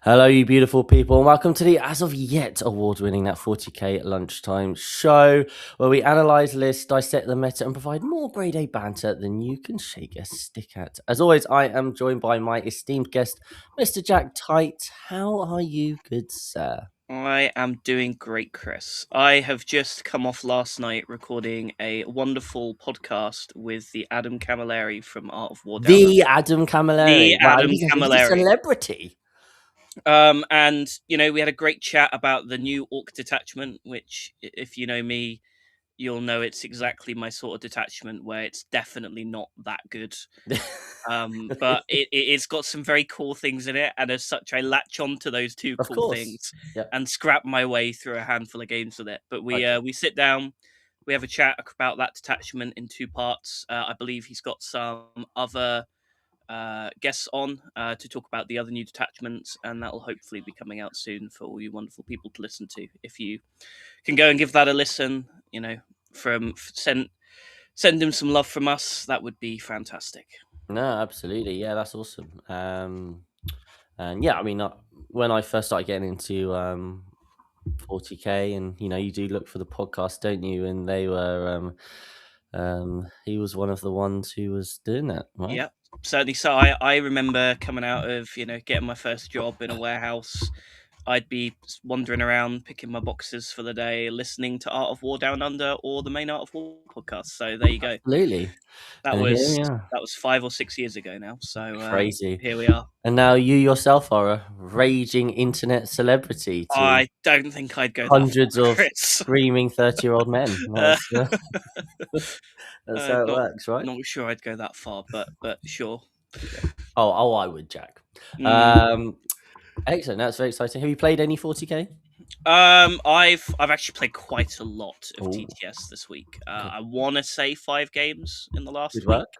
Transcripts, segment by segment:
Hello, you beautiful people, and welcome to the as of yet award-winning that 40k Lunchtime Show, where we analyse lists, dissect the meta, and provide more grade A banter than you can shake a stick at. As always, I am joined by my esteemed guest, Mr. Jack Tight. How are you, good sir? I am doing great, Chris. I have just come off last night recording a wonderful podcast with the Adam Camilleri from Art of War Down The Under. Adam Camilleri. The Wow, Adam he's a Camilleri. celebrity. And we had a great chat about the new Orc detachment, which, if you know me, you'll know it's exactly my sort of detachment where it's definitely not that good. But it's got some very cool things in it, and as such, I latch on to those two Of cool course. things Yep. and scrap my way through a handful of games with it. But Okay. we sit down, we have a chat about that detachment in two parts. I believe he's got some other guests on to talk about the other new detachments, and that will hopefully be coming out soon for all you wonderful people to listen to. If you can go and give that a listen, send him some love from us, that would be fantastic. No, absolutely. Yeah, that's awesome. And yeah, I mean, when I first started getting into 40k, and you do look for the podcast, don't you? And they were, he was one of the ones who was doing that, right? Yeah, certainly. So I remember coming out of getting my first job in a warehouse. I'd be wandering around picking my boxes for the day, listening to Art of War Down Under or the main Art of War podcast. So there you go. Absolutely. That And here was we are. 5 or 6 years ago now. So Crazy. here we are. And now you yourself are a raging internet celebrity to I don't think I'd go that far, hundreds of Chris. screaming 30-year-old men. uh, That's how it not works, right? not sure I'd go that far, but sure. Oh, I would, Jack. Mm. Excellent. That's very exciting. Have you played any 40k? I've actually played quite a lot of Oh, TTS this week. good, I want to say 5 games in the last good week. work.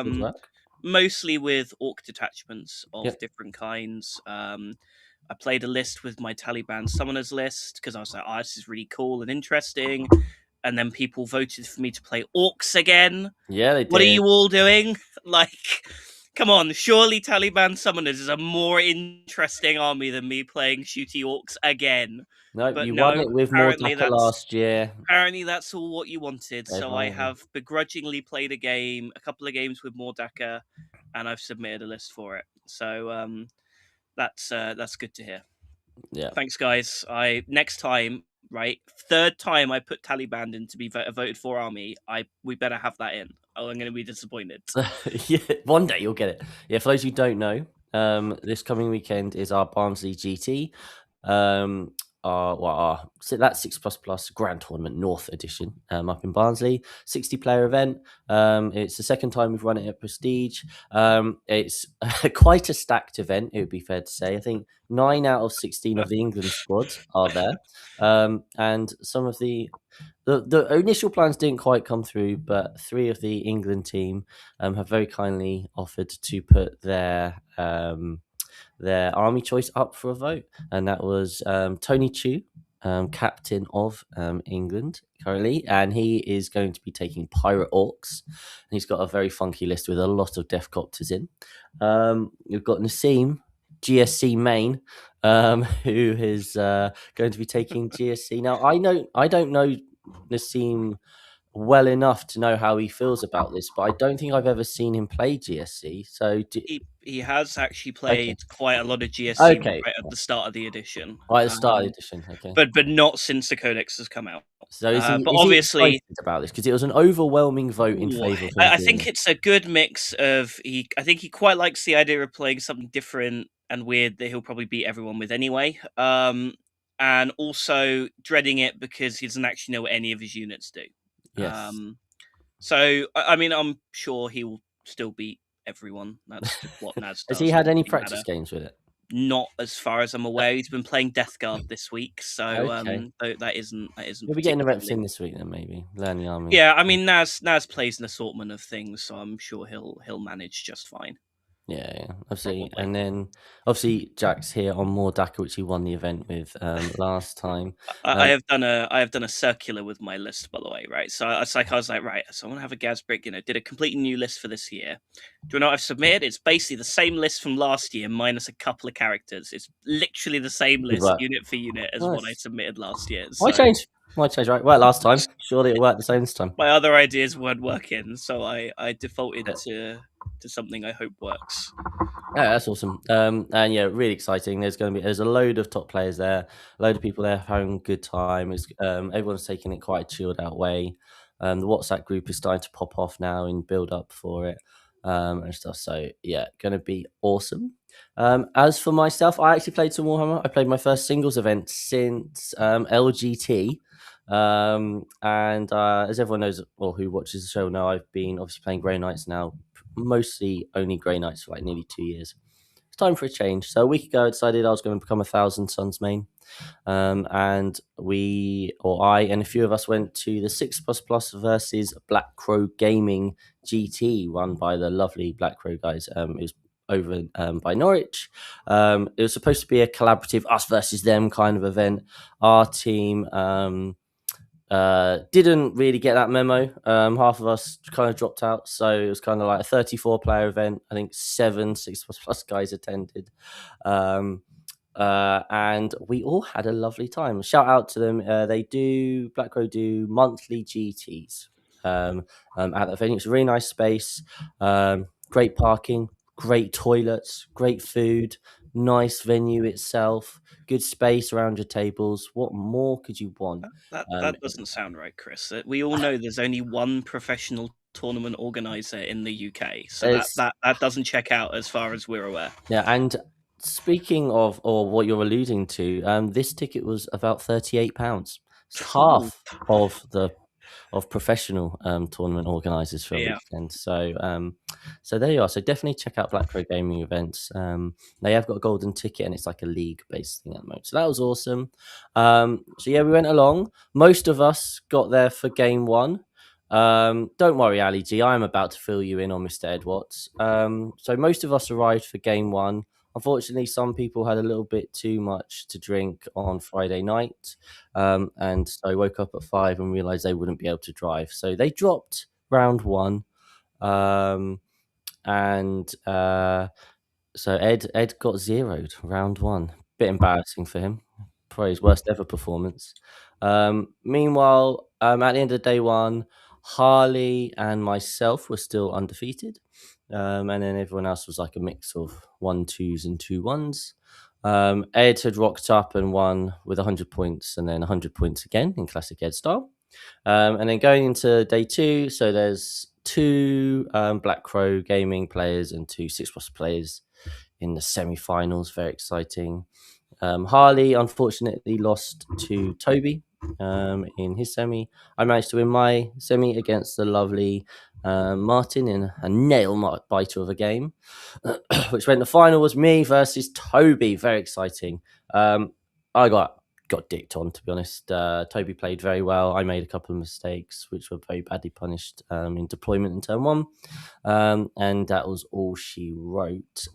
Good work. Mostly with orc detachments of Yep. different kinds. I played a list with my Taliban summoners list because I was like, "Oh, this is really cool and interesting." And then people voted for me to play orcs again. Yeah, they What are did. you all doing? Like, come on, surely Taliban summoners is a more interesting army than me playing shooty orcs again. No, But you won no, it with apparently Mordaka that's last year. apparently that's all what you wanted. They So I are. have begrudgingly played a couple of games with Mordaka, and I've submitted a list for it. So that's good to hear. Yeah. Thanks, guys. Next time, right, third time I put Taliban in to be a voted for army, we better have that in. Oh, I'm going to be disappointed. Yeah, one day you'll get it. Yeah, for those who don't know, this coming weekend is our Barnsley GT. That 6++ Grand Tournament North Edition up in Barnsley, 60-player event. It's the second time we've run it at Prestige. It's quite a stacked event, it would be fair to say. I think 9 out of 16 of the England squad are there, and some of the initial plans didn't quite come through, but 3 of the England team have very kindly offered to put their army choice up for a vote, and that was Tony Chu, captain of England currently, and he is going to be taking Pirate Orcs. And he's got a very funky list with a lot of Death Copters in. We've got Nassim, GSC main, who is going to be taking GSC. Now, I don't know Nassim well enough to know how he feels about this, but I don't think I've ever seen him play GSC. So, He has actually okay, played quite a lot of GSC okay, right at the start of the edition, right at the start of the edition. Okay, but not since the Codex has come out. so But is he obviously, excited about this because it was an overwhelming vote in ooh, favour of him I doing think this? it's a good mix of I think he quite likes the idea of playing something different and weird that he'll probably beat everyone with anyway. And also dreading it because he doesn't actually know what any of his units do. Yes. So I mean, I'm sure he will still beat everyone. That's just what Naz Has does. he had any Doesn't really practice matter. games with it? Not as far as I'm aware. He's been playing Death Guard this week, so Okay, that isn't he'll be getting the reps particularly. in this week then, maybe learn the army. Yeah, I mean Naz plays an assortment of things, so I'm sure he'll manage just fine. Yeah, absolutely. probably. And then obviously Jack's here on more Daka, which he won the event with last time. I have done a circular with my list, by the way, right? So I was like, right, so I want to have a Gazbrick, did a completely new list for this year. Do you know what I've submitted? It's basically the same list from last year minus a couple of characters. It's literally the same Good list, work. unit for unit, as what I Nice. submitted last year. Why So change? Why change? Right. Well, last time. Surely it worked the same this time. my other ideas weren't working, so I defaulted Yeah. to something I hope works. Yeah, that's awesome. And yeah, really exciting. There's a load of top players there, a load of people there having a good time. Everyone's taking it quite a chilled out way. The WhatsApp group is starting to pop off now and build up for it, and stuff. So yeah, gonna be awesome. As for myself, I actually played some Warhammer. I played my first singles event since LGT. And as everyone knows, or who watches the show know, I've been obviously playing Grey Knights now, mostly only Grey Knights for like nearly 2 years. It's time for a change. So a week ago, I decided I was going to become a Thousand Suns main. And I and a few of us went to the 6++ versus Black Crow Gaming GT, run by the lovely Black Crow guys. It was over by Norwich. It was supposed to be a collaborative us versus them kind of event. Our team didn't really get that memo. Half of us kind of dropped out, so it was kind of like a 34-player event. I think 7 6++ guys attended, and we all had a lovely time. Shout out to them. Black Crow do monthly GTs at the venue. It's a really nice space, great parking, great toilets, great food, nice venue itself, good space around your tables. What more could you want? That doesn't sound right, Chris. We all know there's only one professional tournament organizer in the UK, so that doesn't check out as far as we're aware. Yeah, and speaking of, or what you're alluding to, this ticket was about £38. It's half of professional tournament organisers for a Yeah. weekend. So there you are. So definitely check out Black Crow Gaming events. They have got a golden ticket, and it's like a league based thing at the moment. So that was awesome. So yeah, we went along. Most of us got there for game one. Don't worry, Ali G. I'm about to fill you in on Mr. Edwards. So most of us arrived for game one. Unfortunately, some people had a little bit too much to drink on Friday night, and so I woke up at 5 and realized they wouldn't be able to drive. So they dropped round one, and so Ed got zeroed round one. Bit embarrassing for him. Probably his worst ever performance. Meanwhile, at the end of day one, Harley and myself were still undefeated. And then everyone else was like a mix of 1-2s and 2-1s. Ed had rocked up and won with 100 points and then 100 points again in classic Ed style. And then going into day two, so there's 2 Black Crow Gaming players and 2 6+ players in the semi-finals. Very exciting. Harley unfortunately lost to Toby in his semi. I managed to win my semi against the lovely Martin in a nail biter of a game, which meant the final was me versus Toby. Very exciting. I got dicked on, to be honest. Toby played very well. I made a couple of mistakes, which were very badly punished in deployment in turn one. And that was all she wrote.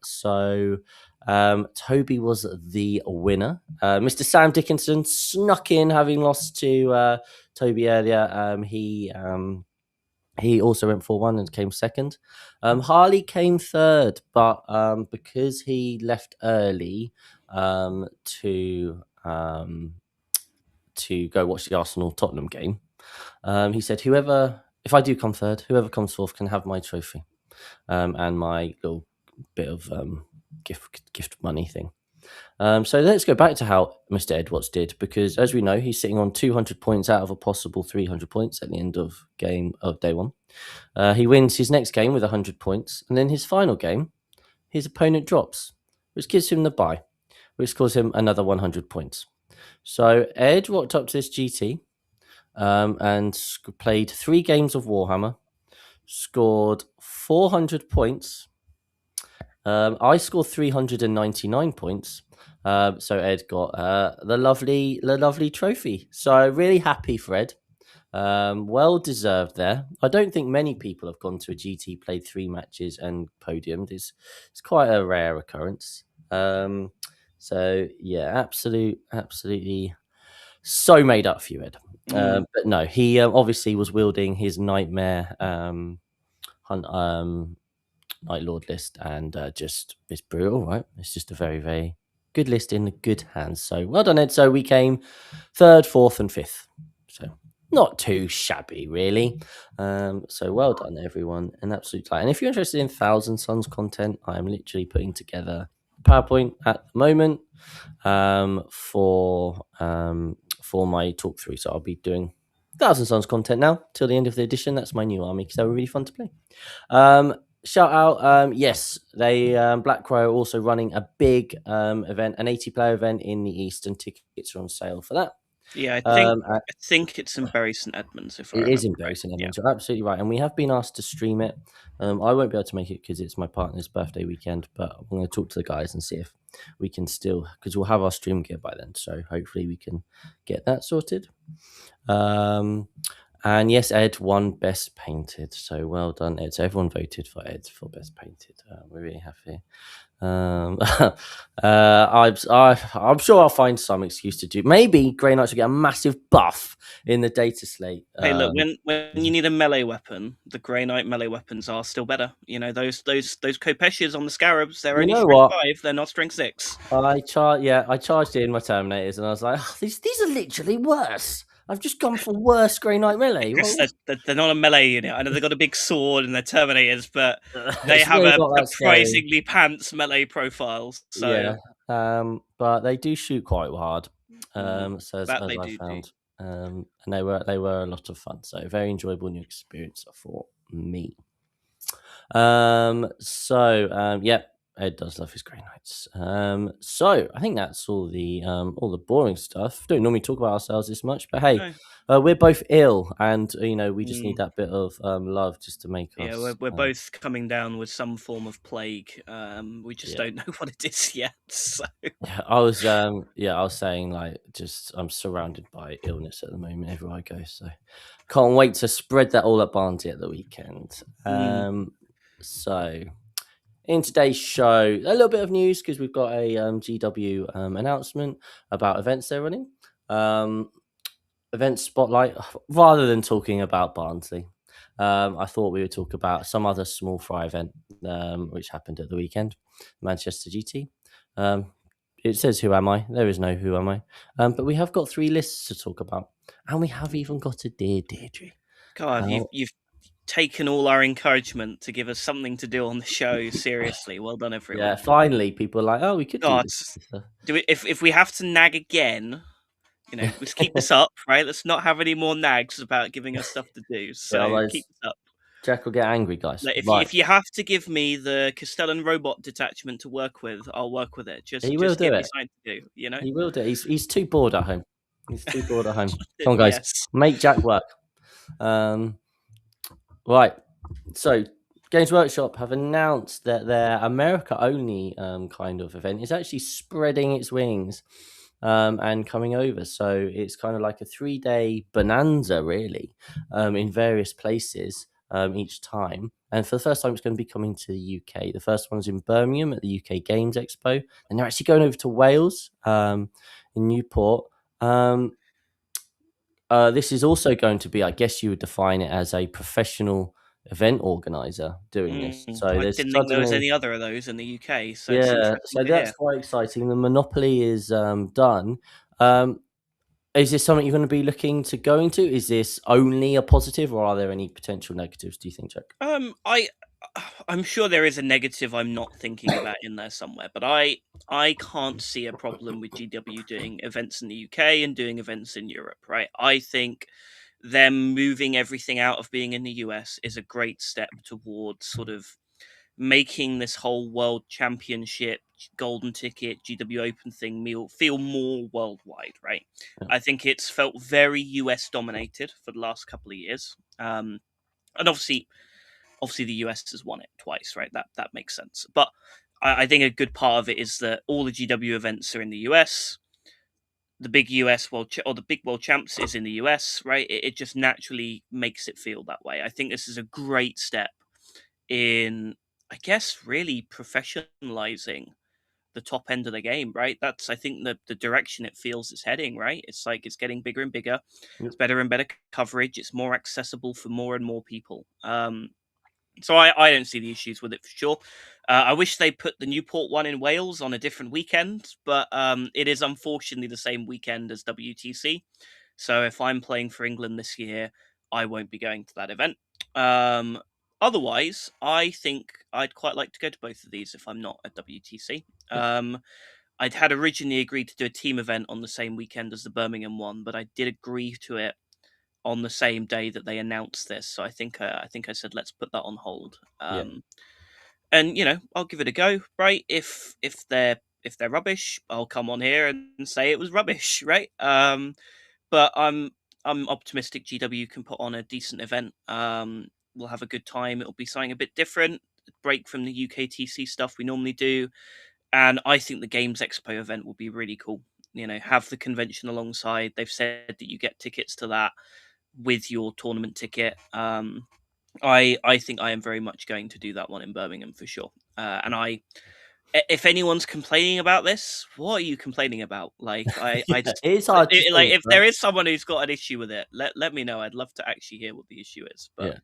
So Toby was the winner. Mr. Sam Dickinson snuck in, having lost to Toby earlier. He also went 4-1 and came second. Harley came third, but because he left early to go watch the Arsenal Tottenham game, he said, if I do come third, whoever comes fourth can have my trophy and my little bit of gift money thing. So let's go back to how Mr. Edwards did, because as we know, he's sitting on 200 points out of a possible 300 points at the end of day one. He wins his next game with 100 points, and then his final game, his opponent drops, which gives him the bye, which scores him another 100 points. So Ed walked up to this GT and played 3 games of Warhammer, scored 400 points. I scored 399 points. So Ed got the lovely trophy. So really happy for Ed. Well deserved there. I don't think many people have gone to a GT, played 3 matches and podiumed. It's quite a rare occurrence. So yeah, absolutely so made up for you, Ed. But no, he obviously was wielding his nightmare hunt Night Lord list, and just it's brutal, right? It's just a very, very good list in good hands. So well done, Ed. So we came third, fourth, and fifth. So not too shabby, really. So well done, everyone. An absolute delight. And if you're interested in Thousand Suns content, I am literally putting together a PowerPoint at the moment for my talk through. So I'll be doing Thousand Suns content now till the end of the edition. That's my new army because they were really fun to play. Shout out, yes, they Black Crow are also running a big event, an 80-player event in the East, and tickets are on sale for that. Yeah, I think it's in Bury St Edmunds. If I It is remember in Bury right. St Edmunds. You're absolutely right, and we have been asked to stream it. I won't be able to make it because it's my partner's birthday weekend, but I'm going to talk to the guys and see if we can still, because we'll have our stream gear by then, so hopefully we can get that sorted. And yes, Ed won Best Painted. So well done, Ed. So everyone voted for Ed for Best Painted. We're really happy. I'm sure I'll find some excuse to do. Maybe Grey Knights will get a massive buff in the data slate. Hey, look, when you need a melee weapon, the Grey Knight melee weapons are still better. You know, those Kopeshes on the Scarabs, they're only strength 5, they're not strength 6. I charged it in my Terminators, and I was like, oh, these are literally worse. I've just gone for worse Grey Knight melee. They're not a melee unit. I know they've got a big sword and they're Terminators, but they It's have really a not that scary. surprisingly pants melee profile. So Yeah, but they do shoot quite hard. So as that they I do. found, and they were a lot of fun. So very enjoyable new experience for me. Yeah, Ed does love his Grey Knights. So I think that's all the boring stuff. Don't normally talk about ourselves this much, but hey, we're both ill, and we just need that bit of love just to make us. Yeah, we're both coming down with some form of plague. We just don't know what it is yet. So. Yeah, I was saying, like, just I'm surrounded by illness at the moment everywhere I go, so can't wait to spread that all at Barnsley at the weekend. So in today's show, a little bit of news because we've got a GW announcement about events they're running. Event spotlight. Rather than talking about Barnsley, I thought we would talk about some other small fry event which happened at the weekend, Manchester GT. It says "Who am I?" There is no "Who am I?" But we have got 3 lists to talk about, and we have even got a Deirdre. God, you've taken all our encouragement to give us something to do on the show. Seriously, well done, everyone. Yeah, finally, people are like, "Oh, we could do this." If we have to nag again, let's keep this up, right? Let's not have any more nags about giving us stuff to do. So keep this up. Jack will get angry, guys. Like, if you have to give me the Castellan robot detachment to work with, I'll work with it. Just give me something to do. He will do. He's too bored at home. He's too bored at home. Come on, guys, make Jack work. Right. So, Games Workshop have announced that their America-only kind of event is actually spreading its wings and coming over. So it's kind of like a 3-day bonanza, really, in various places each time. And for the first time, it's going to be coming to the UK. The first one's in Birmingham at the UK Games Expo, and they're actually going over to Wales in Newport. This is also going to be, I guess you would define it as a professional event organizer doing this. So I didn't think there was any other of those in the UK. So yeah, so that's quite exciting. The monopoly is done. Is this something you're going to be looking to go into? Is this only a positive, or are there any potential negatives, do you think, Jack? I'm sure there is a negative I'm not thinking about in there somewhere, but I can't see a problem with GW doing events in the UK and doing events in Europe, right? I think them moving everything out of being in the US is a great step towards sort of making this whole world championship, golden ticket, GW Open thing feel more worldwide, right? Yeah. I think it's felt very US dominated for the last couple of years. And obviously the US has won it twice, right? That makes sense. But I think a good part of it is that all the GW events are in the US. the big US or the big world champs is in the US, right? It just naturally makes it feel that way. I think this is a great step in, I guess, really professionalizing the top end of the game, right? That's, I think, the direction it feels it's heading, right? It's like it's getting bigger and bigger. Yep. It's better and better coverage. It's more accessible for more and more people. So I don't see the issues with it for sure. I wish they put the Newport one in Wales on a different weekend, but it is unfortunately the same weekend as WTC. So if I'm playing for England this year, I won't be going to that event. Um, Otherwise, I think I'd quite like to go to both of these if I'm not at WTC. Yep. I'd had originally agreed to do a team event on the same weekend as the Birmingham one, but I did agree to it on the same day that they announced this. So I think I said let's put that on hold. Yeah. And I'll give it a go. Right? If they're rubbish, I'll come on here and say it was rubbish. Right? But I'm optimistic GW can put on a decent event. We'll have a good time. It'll be something a bit different, break from the UKTC stuff we normally do, and I think the Games Expo event will be really cool. Have the convention alongside. They've said that you get tickets to that with your tournament ticket. I think I am very much going to do that one in Birmingham for sure. And if anyone's complaining about this, what are you complaining about? Like, Yeah, I just it's hard to like think, if right? there is someone who's got an issue with it, let me know. I'd love to actually hear what the issue is. But Yeah.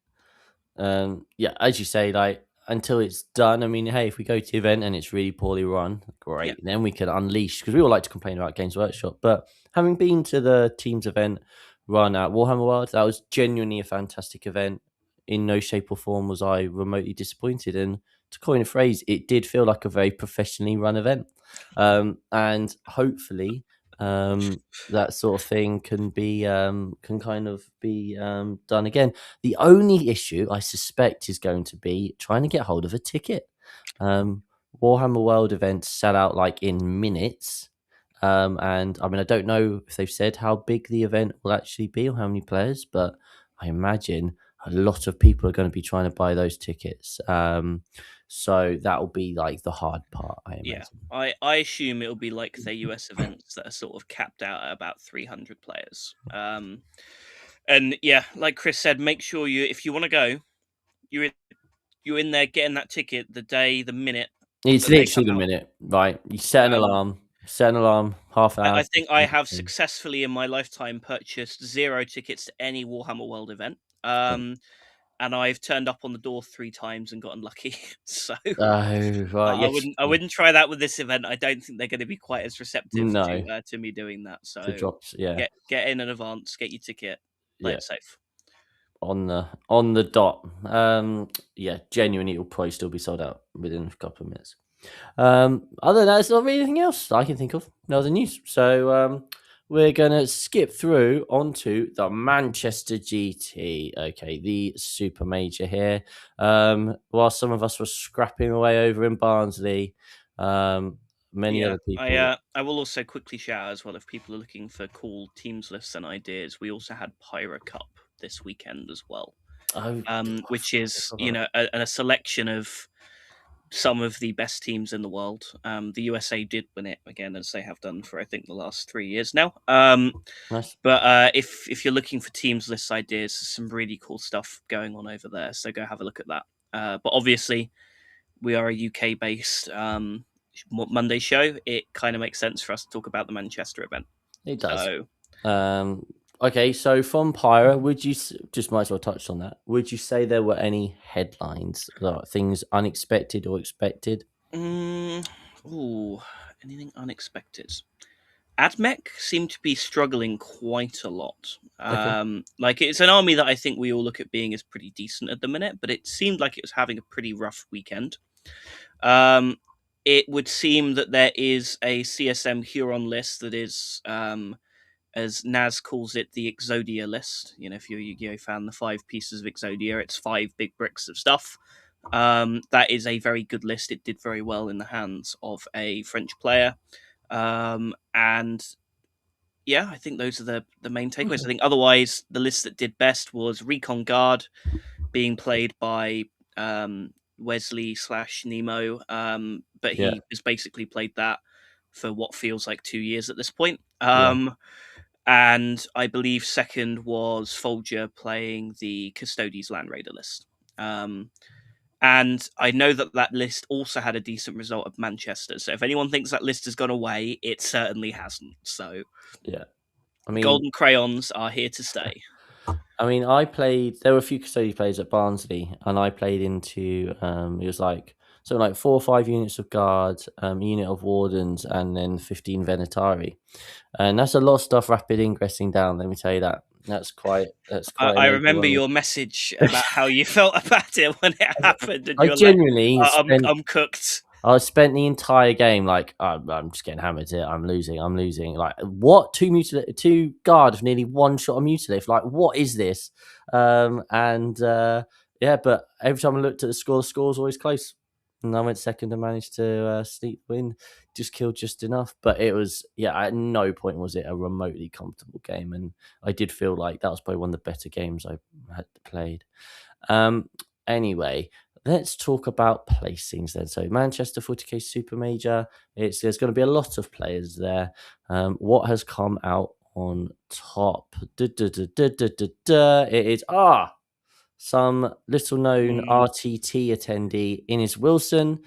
Yeah, as you say, like until it's done. I mean, hey, if we go to the event and it's really poorly run, yeah, great. Then we can unleash because we all like to complain about Games Workshop. But having been to the teams event run at Warhammer World, that was genuinely a fantastic event. In no shape or form was I remotely disappointed. And to coin a phrase, it did feel like a very professionally run event. And hopefully, that sort of thing can kind of be done again. The only issue I suspect is going to be trying to get hold of a ticket. Um, Warhammer World events sell out like in minutes. And I mean, I don't know if they've said how big the event will actually be or how many players, but I imagine a lot of people are going to be trying to buy those tickets. So that will be like the hard part, I yeah. imagine. I assume it'll be like their US events that are sort of capped out at about 300 players. And yeah, like Chris said, make sure if you want to go, you're in, you're in there getting that ticket the minute It's that they literally come the out. minute, right? You Um, set an alarm, half hour. I think I have 15. successfully in my lifetime purchased 0 tickets to any Warhammer World event. And I've turned up on the door 3 times and gotten lucky. So Oh, right. I Yes. wouldn't I wouldn't try that with this event. I don't think they're going to be quite as receptive No. to me doing that. To So drops. Yeah. get in advance, get your ticket, play Yeah. it safe. On the dot. Yeah, genuinely it'll probably still be sold out within a couple of minutes. Other than that, there's not really anything else I can think of. No other news. So we're gonna skip through onto the Manchester GT. Okay, the super major here. While some of us were scrapping away over in Barnsley, many Yeah, other people. I will also quickly shout out as well if people are looking for cool teams lists and ideas. We also had Pyro Cup this weekend as well, Oh, which is I a selection of some of the best teams in the world. The USA did win it again, as they have done for I think the last 3 years now. nice. But if you're looking for teams list ideas, there's some really cool stuff going on over there. So go have a look at that. But obviously, we are a UK based Monday show. It kind of makes sense for us to talk about the Manchester event. It does. So Um, okay, so from Pyra, just might as well touch on that? Would you say there were any headlines, like things unexpected or expected? ooh, anything unexpected? AdMech seem to be struggling quite a lot. Okay. Like it's an army that I think we all look at being as pretty decent at the minute, but it seemed like it was having a pretty rough weekend. Um, it would seem that there is a CSM Huron list that is, as Naz calls it, the Exodia list. If you're a Yu-Gi-Oh fan, the 5 pieces of Exodia, it's 5 big bricks of stuff. That is a very good list. It did very well in the hands of a French player. And yeah, I think those are the main takeaways. Okay. I think otherwise, the list that did best was Recon Guard being played by Wesley slash Nemo, but Yeah. he has basically played that for what feels like 2 years at this point. And I believe second was Folger playing the Custodes Land Raider list. And I know that list also had a decent result of Manchester. So if anyone thinks that list has gone away, it certainly hasn't. So Yeah. I mean, Golden Crayons are here to stay. I played. There were a few Custodian players at Barnsley, and I played into. It was like 4 or 5 units of guards, a unit of wardens, and then 15 Venatari, and that's a lot of stuff. Rapid ingressing down. Let me tell you that. That's quite. That's quite a I major remember one. your message about how you felt about it when it happened, and I you're like, genuinely spent. I'm cooked. I spent the entire game like I'm just getting hammered here. I'm losing. I'm losing. Like what? Two guard of nearly one shot a mutilate. Like what is this? Yeah, but every time I looked at the score was always close. And I went second and managed to sneak the win. Just killed just enough. But it was at no point was it a remotely comfortable game, and I did feel like that was probably one of the better games I had played. Anyway, let's talk about placings then. So Manchester 40k Super Major. There's going to be a lot of players there. What has come out on top? It is some little known RTT attendee Innes Wilson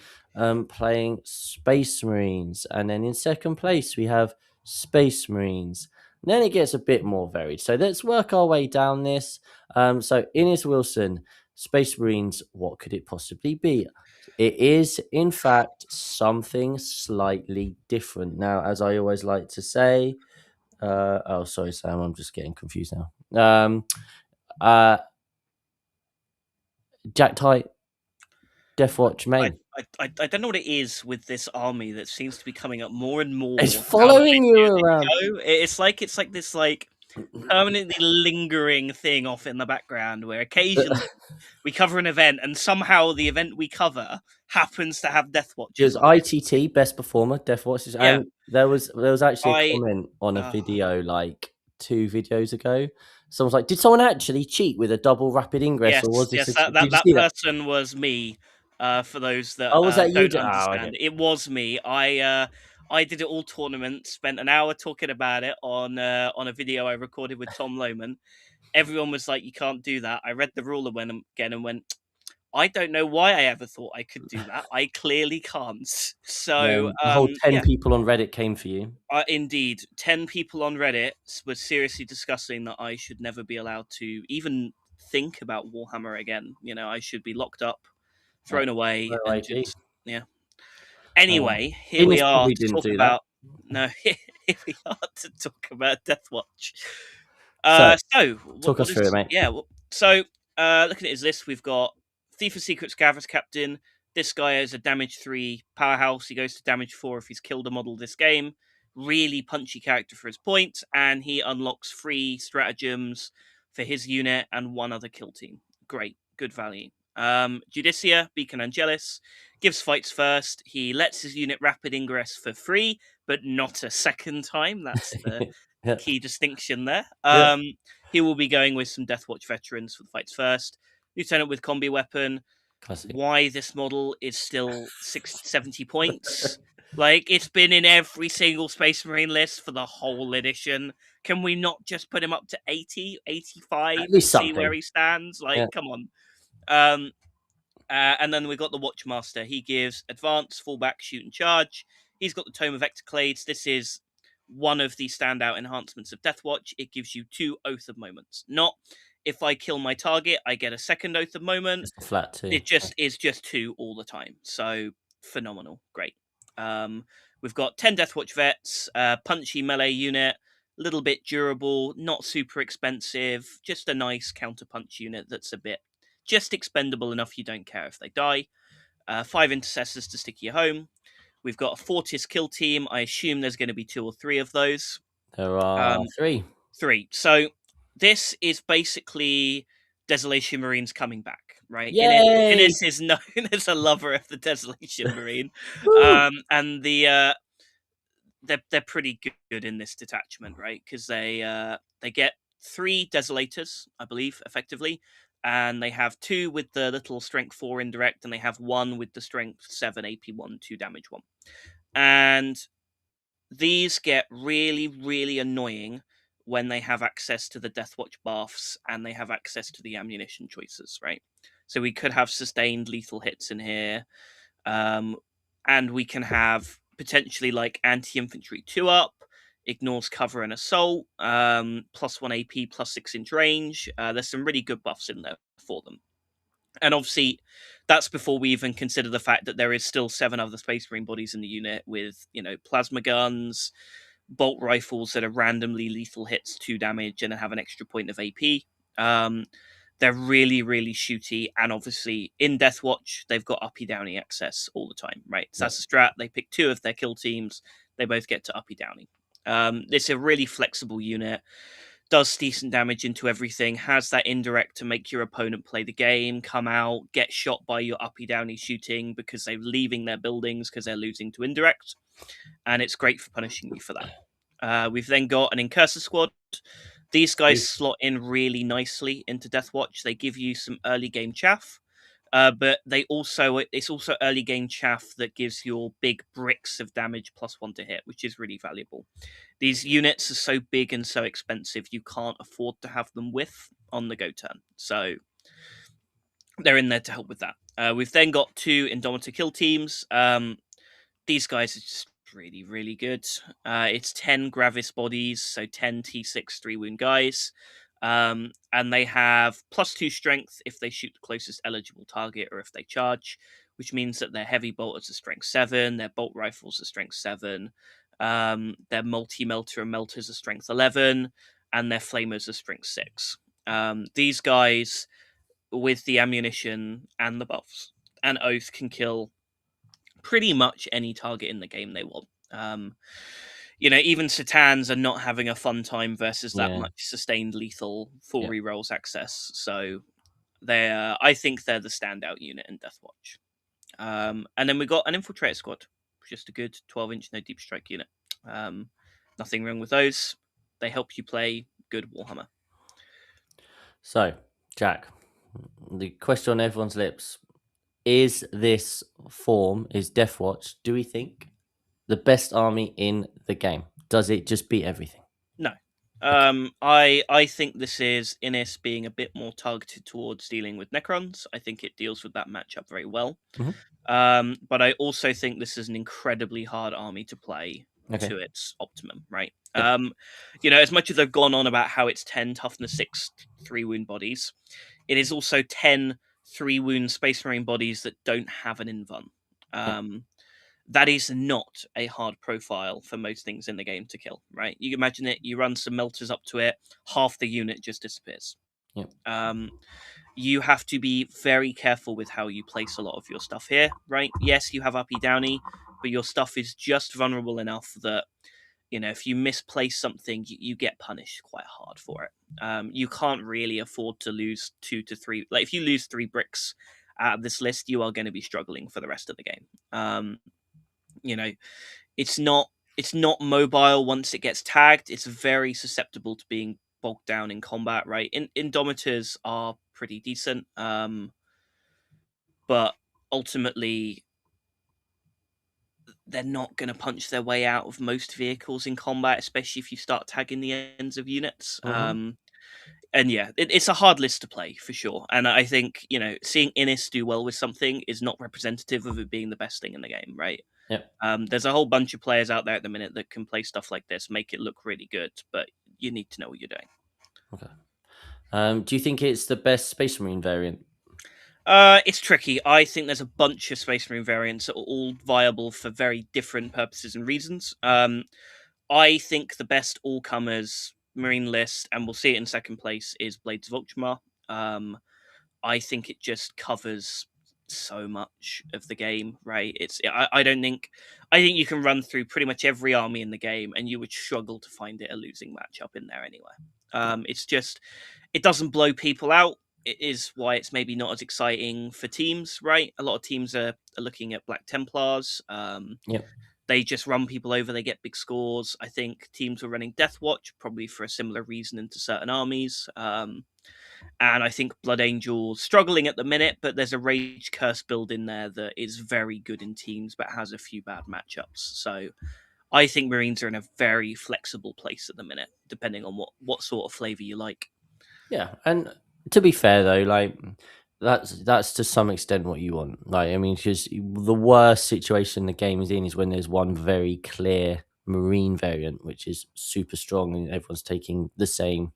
playing Space Marines, and then in second place we have Space Marines. And then it gets a bit more varied. So let's work our way down this. So Innes Wilson, Space Marines, what could it possibly be? It is, in fact, something slightly different. Now, as I always like to say, sorry, Sam, I'm just getting confused now. Jack Tight, Deathwatch main. I don't know what it is with this army that seems to be coming up more and more. It's following you around. It's like this permanently lingering thing off in the background where occasionally we cover an event and somehow the event we cover happens to have Deathwatch. It was ITT best performer, Deathwatch, and there was actually a comment on a video like 2 videos ago. Someone's like, "Did someone actually cheat with a double rapid ingress, yes, or was this?" That person was me. For those that was that you? don't understand, it was me. I did it all tournament. Spent an hour talking about it on a video I recorded with Tom Lohman. Everyone was like, "You can't do that." I read the rule again and went, I don't know why I ever thought I could do that. I clearly can't. So, the whole 10 people on Reddit came for you. Indeed, 10 people on Reddit were seriously discussing that I should never be allowed to even think about Warhammer again. I should be locked up, thrown away, and just Anyway, here we are to talk about. No, here we are to talk about Deathwatch. So talk us through it, mate. Yeah. So, looking at his list, we've got Thief of Secrets, Gavras Captain. This guy is a damage 3 powerhouse. He goes to damage 4 if he's killed a model this game. Really punchy character for his point, and he unlocks 3 stratagems for his unit and 1 other kill team. Great, good value. Judicia, Beacon Angelis, gives fights first. He lets his unit rapid ingress for free, but not a second time. That's the key distinction there. He will be going with some Deathwatch veterans for the fights first. Lieutenant with combi weapon. Classic. Why this model is still 70 points. Like, it's been in every single Space Marine list for the whole edition. Can we not just put him up to 80, 85 and see where he stands? Like, come on. And then we got the Watchmaster. He gives advance, fallback, shoot, and charge. He's got the Tome of Ectoclades. This is one of the standout enhancements of Deathwatch. It gives you 2 Oath of Moments. Not if I kill my target, I get a second Oath of Moment. It's flat 2. It just is just 2 all the time. So phenomenal. Great. We've got 10 Deathwatch vets, punchy melee unit, a little bit durable, not super expensive, just a nice counterpunch unit that's a bit just expendable enough you don't care if they die. 5 intercessors to stick you home. We've got a Fortis kill team. I assume there's going to be 2 or 3 of those. There are 3. 3. So this is basically Desolation Marines coming back, right? Yay! Innes is known as a lover of the Desolation Marine. And they're pretty good in this detachment, right? Because they get 3 Desolators, I believe, effectively. And they have 2 with the little strength 4 indirect, and they have 1 with the strength 7 AP1 2 damage 1. And these get really, really annoying when they have access to the Deathwatch buffs and they have access to the ammunition choices, right? So we could have sustained lethal hits in here, and we can have potentially like anti-infantry 2-up, ignores cover and assault, +1 AP, +6 inch range. There's some really good buffs in there for them. And obviously, that's before we even consider the fact that there is still 7 other Space Marine bodies in the unit with, plasma guns, bolt rifles that are randomly lethal hits, 2 damage, and have an extra point of AP. They're really, really shooty, and obviously in Deathwatch, they've got uppy downy access all the time, right? So that's a strat. They pick 2 of their kill teams, they both get to uppy downy. It's a really flexible unit, does decent damage into everything, has that indirect to make your opponent play the game, come out, get shot by your uppy downy shooting because they're leaving their buildings because they're losing to indirect, and it's great for punishing you for that. We've then got an Incursor squad. These guys slot in really nicely into Deathwatch. They give you some early game chaff, but it's also early game chaff that gives your big bricks of damage +1 to hit, which is really valuable. These units are so big and so expensive, you can't afford to have them with on the go turn. So they're in there to help with that. We've then got 2 Indomitor kill teams. These guys are just really, really good. It's 10 Gravis bodies, so 10 T6 3-wound guys. And they have +2 strength if they shoot the closest eligible target or if they charge, which means that their heavy bolters are strength 7, their bolt rifles are strength 7, their multi-melter and melters are strength 11, and their flamers are strength 6. These guys, with the ammunition and the buffs and oath, can kill pretty much any target in the game they want. Even Satans are not having a fun time versus that much sustained lethal full rerolls access. So I think they're the standout unit in Deathwatch. And then we got an Infiltrator squad, just a good 12-inch no deep strike unit. Nothing wrong with those. They help you play good Warhammer. So, Jack, the question on everyone's lips: is this form, is Deathwatch, do we think, the best army in the game? Does it just beat everything? No. I think this is Innis being a bit more targeted towards dealing with Necrons. I think it deals with that matchup very well. But I also think this is an incredibly hard army to play to its optimum, right? As much as they've gone on about how it's 10 toughness 6 3-wound bodies, it is also 10 3-wound Space Marine bodies that don't have an invuln. That is not a hard profile for most things in the game to kill, right? You can imagine it, you run some melters up to it, half the unit just disappears. You have to be very careful with how you place a lot of your stuff here, right? Yes, you have uppy downy, but your stuff is just vulnerable enough that, if you misplace something, you get punished quite hard for it. You can't really afford to lose 2 to 3. Like, if you lose 3 bricks out of this list, you are going to be struggling for the rest of the game. It's not mobile once it gets tagged. It's very susceptible to being bogged down in combat, right? Indomitors are pretty decent, but ultimately they're not going to punch their way out of most vehicles in combat, especially if you start tagging the ends of units. And yeah, it's a hard list to play for sure. And I think, seeing Innis do well with something is not representative of it being the best thing in the game, right? There's a whole bunch of players out there at the minute that can play stuff like this, make it look really good, but you need to know what you're doing. Do you think it's the best Space Marine variant? It's tricky. I think there's a bunch of Space Marine variants that are all viable for very different purposes and reasons. I think the best all-comers Marine list, and we'll see it in second place, is Blades of Ultramar. I think it just covers so much of the game, right? I think you can run through pretty much every army in the game and you would struggle to find it a losing matchup in there anywhere. It doesn't blow people out. It is why it's maybe not as exciting for teams, right? A lot of teams are looking at Black Templars. They just run people over, they get big scores. I think teams were running Deathwatch probably for a similar reason into certain armies. And I think Blood Angel's struggling at the minute, but there's a Rage Curse build in there that is very good in teams, but has a few bad matchups. So I think Marines are in a very flexible place at the minute, depending on what sort of flavor you like. Yeah, and to be fair though, like that's to some extent what you want. Like, I mean, because the worst situation the game is in is when there's one very clear marine variant which is super strong and everyone's taking the same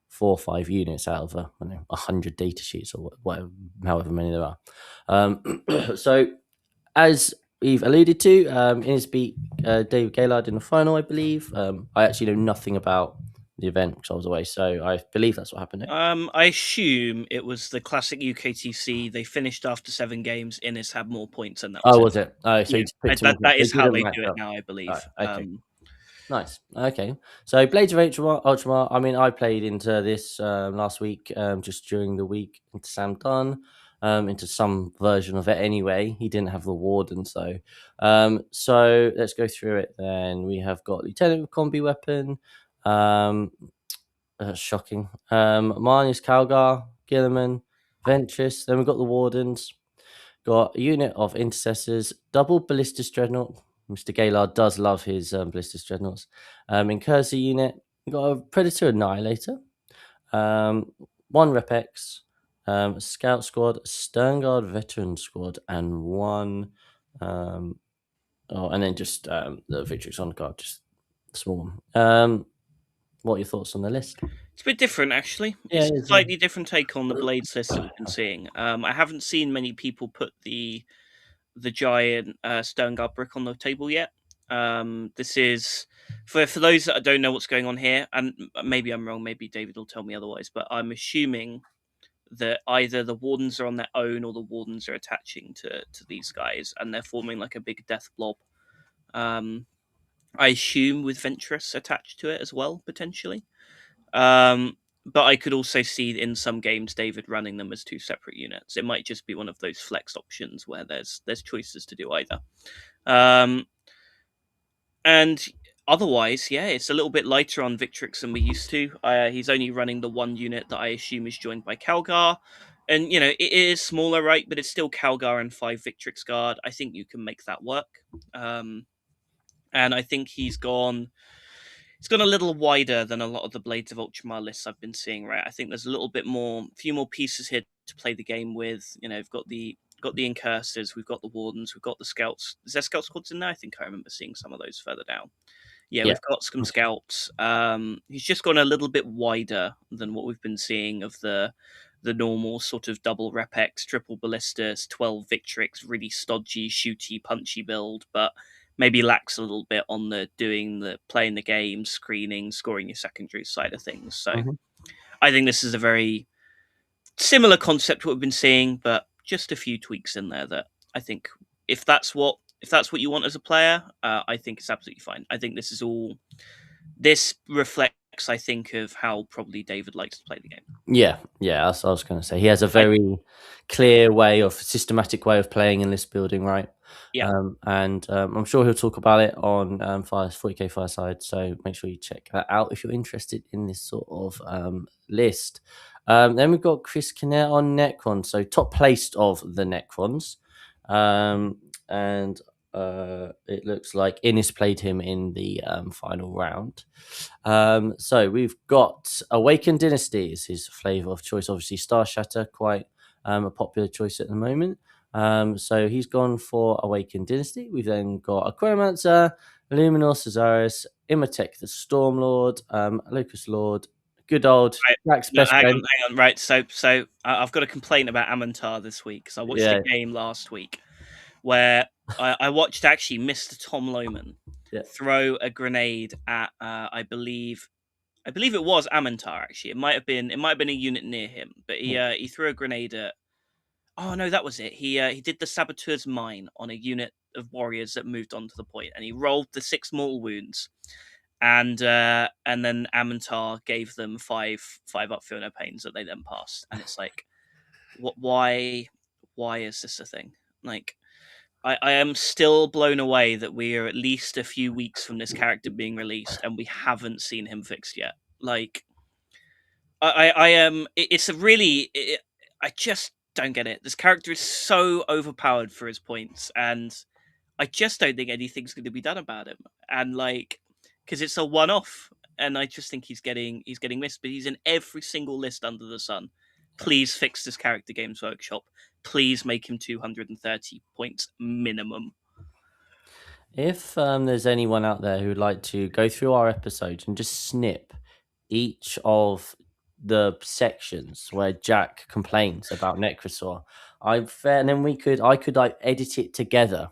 4 or 5 units out of 100 data sheets or whatever, however many there are. So as we've alluded to, Innes beat David Gaylord in the final, I believe. I actually know nothing about the event because I was away, so I believe that's what happened. I assume it was the classic UKTC. They finished after 7 games. Innis had more points, and that was Oh, it. was it? Oh, so Yeah, you just picked them. that They is how didn't they match do it up. now, I Right, believe. okay. Nice. Okay. So Blades of Ultramar. I mean, I played into this last week, just during the week into Sam Dunn, into some version of it anyway. He didn't have the warden, so let's go through it then. We have got Lieutenant with Combi Weapon. Um, shocking. Marnius Calgar, Gilliman, Ventress. Then we've got the Wardens. Got a unit of Intercessors, double Ballistas Dreadnought. Mr. Gaylord does love his Ballistas Dreadnoughts. Incurser unit. We've got a Predator Annihilator. One Repex. Scout Squad, Sternguard Veteran Squad, and one. And then just the Victrix on card, just small one. What are your thoughts on the list? It's a bit different, actually. Yeah, It's it a is, yeah. slightly different take on the Blades list that we've been seeing. I haven't seen many people put the giant Sternguard brick on the table yet. This is for those that don't know what's going on here, and maybe I'm wrong. Maybe David will tell me otherwise, but I'm assuming that either the wardens are on their own or the wardens are attaching to these guys, and they're forming like a big death blob. I assume with Ventress attached to it as well, potentially. But I could also see in some games David running them as 2 separate units. It might just be one of those flex options where there's choices to do either. And otherwise, yeah, it's a little bit lighter on Victrix than we used to. He's only running the 1 unit that I assume is joined by Calgar. And, it is smaller, right? But it's still Calgar and 5 Victrix Guard. I think you can make that work. And I think he's gone a little wider than a lot of the Blades of Ultramar lists I've been seeing, right? I think there's a little bit more, a few more pieces here to play the game with. We've got the Incursors, we've got the Wardens, we've got the Scouts. Is there Scout Squads in there? I think I remember seeing some of those further down. Yeah, Yeah. we've got some Scouts. He's just gone a little bit wider than what we've been seeing of the normal sort of double Repex, triple Ballistas, 12 Victrix, really stodgy, shooty, punchy build, but maybe lacks a little bit on the playing the game, screening, scoring your secondary side of things. So Mhm. I think this is a very similar concept to what we've been seeing, but just a few tweaks in there that I think if that's what you want as a player, I think it's absolutely fine. I think this reflects, I think, of how probably David likes to play the game. Yeah, that's what I was going to say. He has a very clear systematic way of playing in this building, right? Yeah. And I'm sure he'll talk about it on 40k Fireside. So make sure you check that out if you're interested in this sort of list. Then we've got Chris Kinner on Necron, so top placed of the Necrons, and it looks like Innis played him in the final round. So we've got Awakened Dynasty is his flavor of choice. Obviously, Star Shatter, quite a popular choice at the moment. So he's gone for Awakened Dynasty. We've then got Aquarimancer, Luminor Cesaris, Imhotep the Stormlord, Lucas Lord, good old Right. Jack's No, best hang on, friend. hang on. Right, so I've got a complaint about Amantar this week because I watched Yeah, the game last week where I watched actually Mr. Tom Lohman yeah. throw a grenade at I believe it was Amantar actually. It might have been a unit near him, but he threw a grenade at. Oh no, that was it. He did the Saboteur's Mine on a unit of warriors that moved on to the point, and he rolled the 6 mortal wounds, and then Amantar gave them 5 up, feel no pains that they then passed, and it's like, what? Why is this a thing? Like, I am still blown away that we are at least a few weeks from this character being released and we haven't seen him fixed yet. Like, I am. It's a really. I just don't get it. This character is so overpowered for his points, and I just don't think anything's going to be done about him, and like, because it's a one-off, and I just think he's getting missed. But he's in every single list under the sun. Please fix this character, Games Workshop. Please make him 230 points minimum. If there's anyone out there who'd like to go through our episodes and just snip each of the sections where Jack complains about Necrosaur, and then I could like edit it together,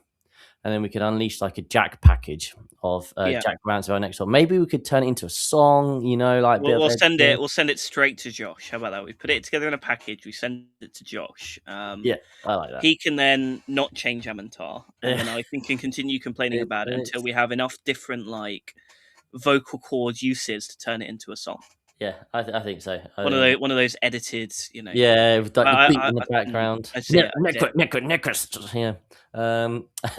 and then we could unleash like a Jack package of Yeah. Jack rants about Necrosaur. Maybe we could turn it into a song, you know, like bit We'll of send editing. it. We'll send it straight to Josh. How about that? We put it together in a package. We send it to Josh. Yeah, I like that. He can then not change Amantar, and then I can continue complaining about it until we have enough different like vocal chord uses to turn it into a song. Yeah, I think so. One of those edited, you know. Yeah, with like the beat in the I background. I see it. Yeah.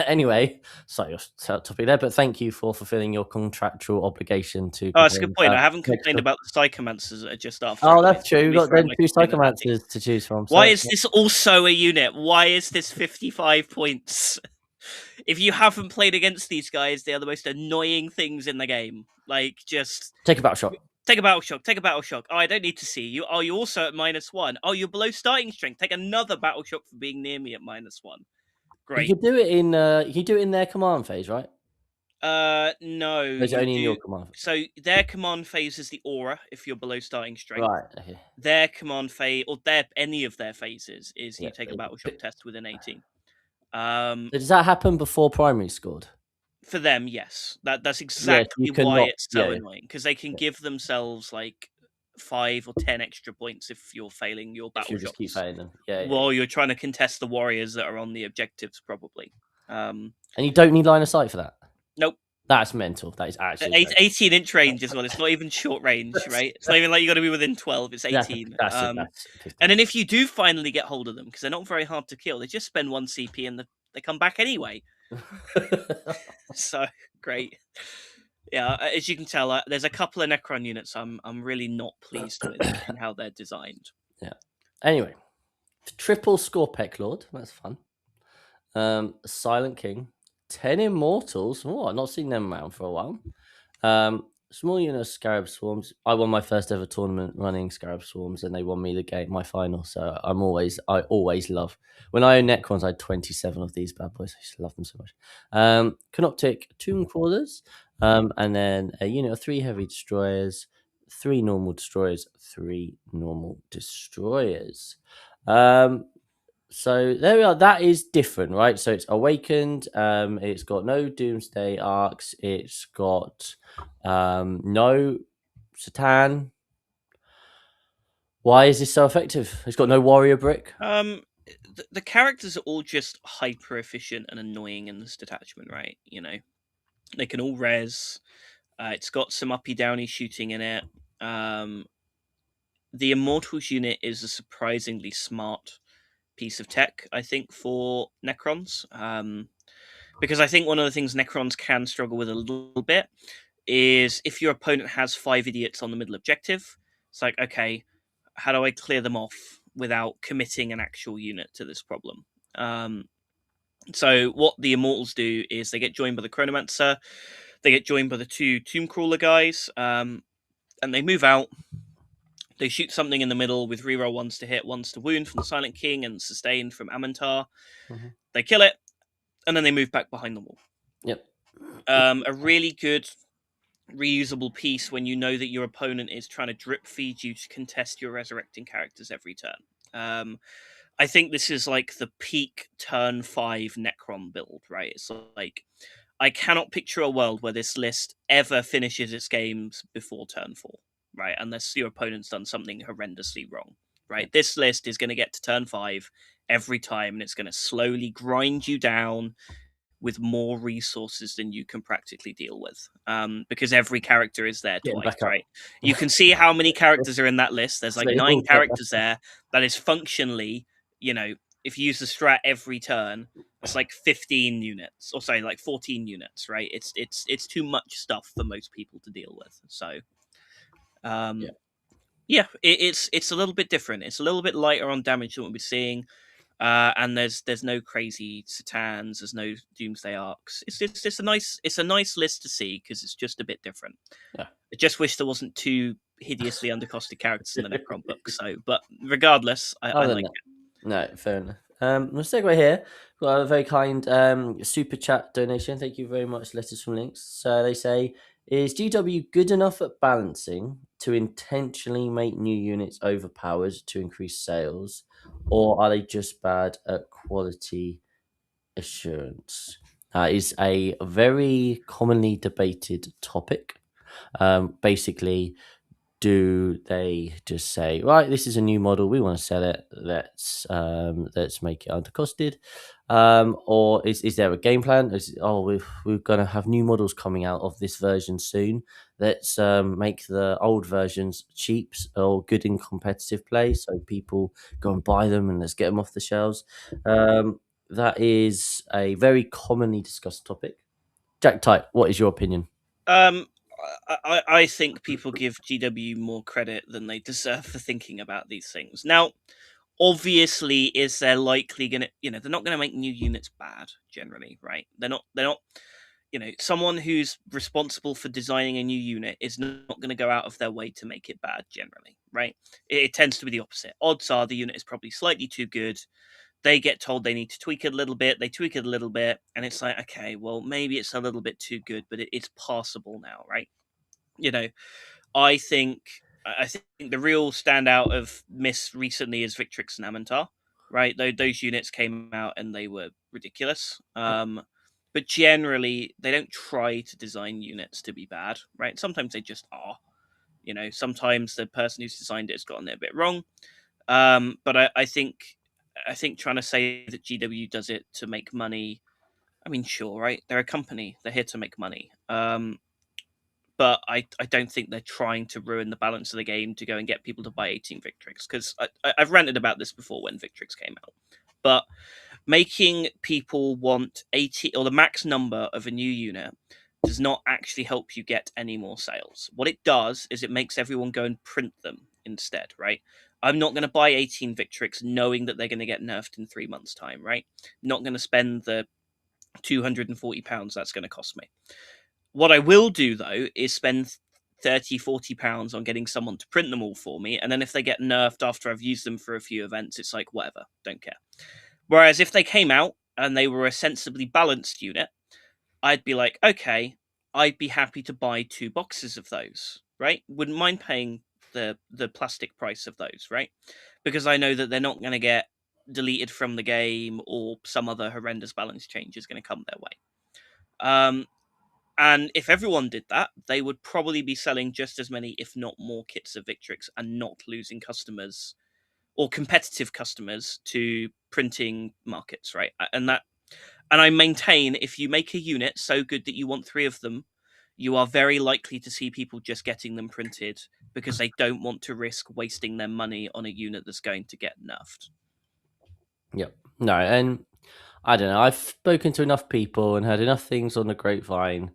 Anyway, sorry, off topic there, but thank you for fulfilling your contractual obligation to. Oh, that's a good point. I about haven't complained Necrosaur. about the Psychomancers that are just after. Oh, it. that's true. We've got Throw then my two complaint at that team. Psychomancers to choose from. Why so- is this also a unit? Why is this 55 points? If you haven't played against these guys, they are the most annoying things in the game. Like, just Take a battle shot. take a battle shock. Take a battle shock. Oh, I don't need to see you. Oh, you're also at -1. Oh, you're below starting strength. Take another battle shock for being near me at -1. Great. You could do it in. You can do it in their command phase, right? No. Or is it only in your command phase? So their command phase is the aura if you're below starting strength. Right. Okay. Their command phase, or any of their phases, is you Yeah, take a battle shock test within 18. So does that happen before primary scored? For them, yes. That's exactly you why cannot- it's so yeah. annoying, because they can give themselves like 5 or 10 extra points if you're failing your If battle you just keep shots. failing them, yeah. While you're trying to contest the warriors that are on the objectives, probably. And you don't need line of sight for that. Nope. That's mental. That is actually 18-inch range as well. It's not even short range, right? It's not even like you got to be within 12. It's 18. That's and then if you do finally get hold of them, because they're not very hard to kill, they just spend 1 CP and they come back anyway. So great. Yeah, as you can tell, there's a couple of Necron units I'm really not pleased with and how they're designed. Yeah. Anyway, triple Scorpec Lord. That's fun. Silent King, 10 Immortals. Oh, I've not seen them around for a while. Small unit of Scarab Swarms. I won my first ever tournament running Scarab Swarms, and they won me the game, my final. So I always love when I own Necrons. I had 27 of these bad boys. I just love them so much. Canoptic Tomb Crawlers, and then a unit of 3 heavy destroyers, 3 normal destroyers, 3 normal destroyers. So there we are. That is different, right? So it's awakened. It's got no doomsday arcs. It's got no Satan. Why is this so effective? It's got no warrior brick. The characters are all just hyper efficient and annoying in this detachment, right? You know, they can all res. It's got some uppy downy shooting in it. The Immortals unit is a surprisingly smart piece of tech, I think, for Necrons. Because I think one of the things Necrons can struggle with a little bit is if your opponent has 5 idiots on the middle objective, it's like, okay, how do I clear them off without committing an actual unit to this problem? So what the Immortals do is they get joined by the Chronomancer, they get joined by the 2 Tomb Crawler guys, and they move out. They shoot something in the middle with reroll 1s to hit, 1s to wound from the Silent King, and sustained from Amantar. Mm-hmm. They kill it, and then they move back behind the wall. Yep. A really good reusable piece when you know that your opponent is trying to drip feed you to contest your resurrecting characters every turn. I think this is like the peak turn 5 Necron build, right? It's like, I cannot picture a world where this list ever finishes its games before turn 4, right? Unless your opponent's done something horrendously wrong, right? This list is going to get to turn 5 every time, and it's going to slowly grind you down with more resources than you can practically deal with, because every character is there twice, right? You can see how many characters are in that list. There's like 9 characters there. That is functionally, you know, if you use the strat every turn, it's like 15 units, or sorry, like 14 units, right? It's too much stuff for most people to deal with. So, it's a little bit different. It's a little bit lighter on damage than what we're seeing. And there's no crazy Satans, there's no Doomsday Arcs. It's a nice list to see because it's just a bit different. Yeah. I just wish there wasn't two hideously undercosted characters in the Necron book. So, but regardless, I Other than like that, no, fair enough. We'll segue here. We've got a very kind super chat donation. Thank you very much, Letters from Links. So they say, is GW good enough at balancing to intentionally make new units overpowered to increase sales, or are they just bad at quality assurance? That is a very commonly debated topic. Basically, do they just say, right, this is a new model, we want to sell it, let's make it undercosted, or is there a game plan? We're going to have new models coming out of this version soon, let's make the old versions cheap or good in competitive play so people go and buy them and let's get them off the shelves. That is a very commonly discussed topic. Jack Tight, what is your opinion? um, I think people give GW more credit than they deserve for thinking about these things. Now, obviously, is they're likely gonna, they're not gonna make new units bad generally, right? They're not. Someone who's responsible for designing a new unit is not going to go out of their way to make it bad generally, right? It tends to be the opposite. Odds are the unit is probably slightly too good. They get told they need to tweak it a little bit. They tweak it a little bit, and it's like, okay, well, maybe it's a little bit too good, but it's passable now, right? You know, I think I think the real standout of Miss recently is Victrix and Amantar, right? Those units came out and they were ridiculous. But generally, they don't try to design units to be bad, right? Sometimes they just are. Sometimes the person who's designed it has gotten it a bit wrong. But I think trying to say that GW does it to make money. I mean, sure, right? They're a company. They're here to make money. But I don't think they're trying to ruin the balance of the game to go and get people to buy 18 Victrix, because I've ranted about this before when Victrix came out. But making people want 80 or the max number of a new unit does not actually help you get any more sales. What it does is it makes everyone go and print them instead, right? I'm not going to buy 18 Victrix knowing that they're going to get nerfed in 3 months' time, right? Not going to spend the £240 that's going to cost me. What I will do, though, is spend 30, £40 on getting someone to print them all for me. And then if they get nerfed after I've used them for a few events, it's like, whatever, don't care. Whereas if they came out and they were a sensibly balanced unit, I'd be like, okay, I'd be happy to buy 2 boxes of those, right? Wouldn't mind paying the plastic price of those, right? Because I know that they're not going to get deleted from the game or some other horrendous balance change is going to come their way. And if everyone did that, they would probably be selling just as many, if not more, kits of Victrix and not losing customers or competitive customers to printing markets, right? And I maintain if you make a unit so good that you want 3 of them, you are very likely to see people just getting them printed because they don't want to risk wasting their money on a unit that's going to get nerfed. Yep. No, and I don't know. I've spoken to enough people and heard enough things on the grapevine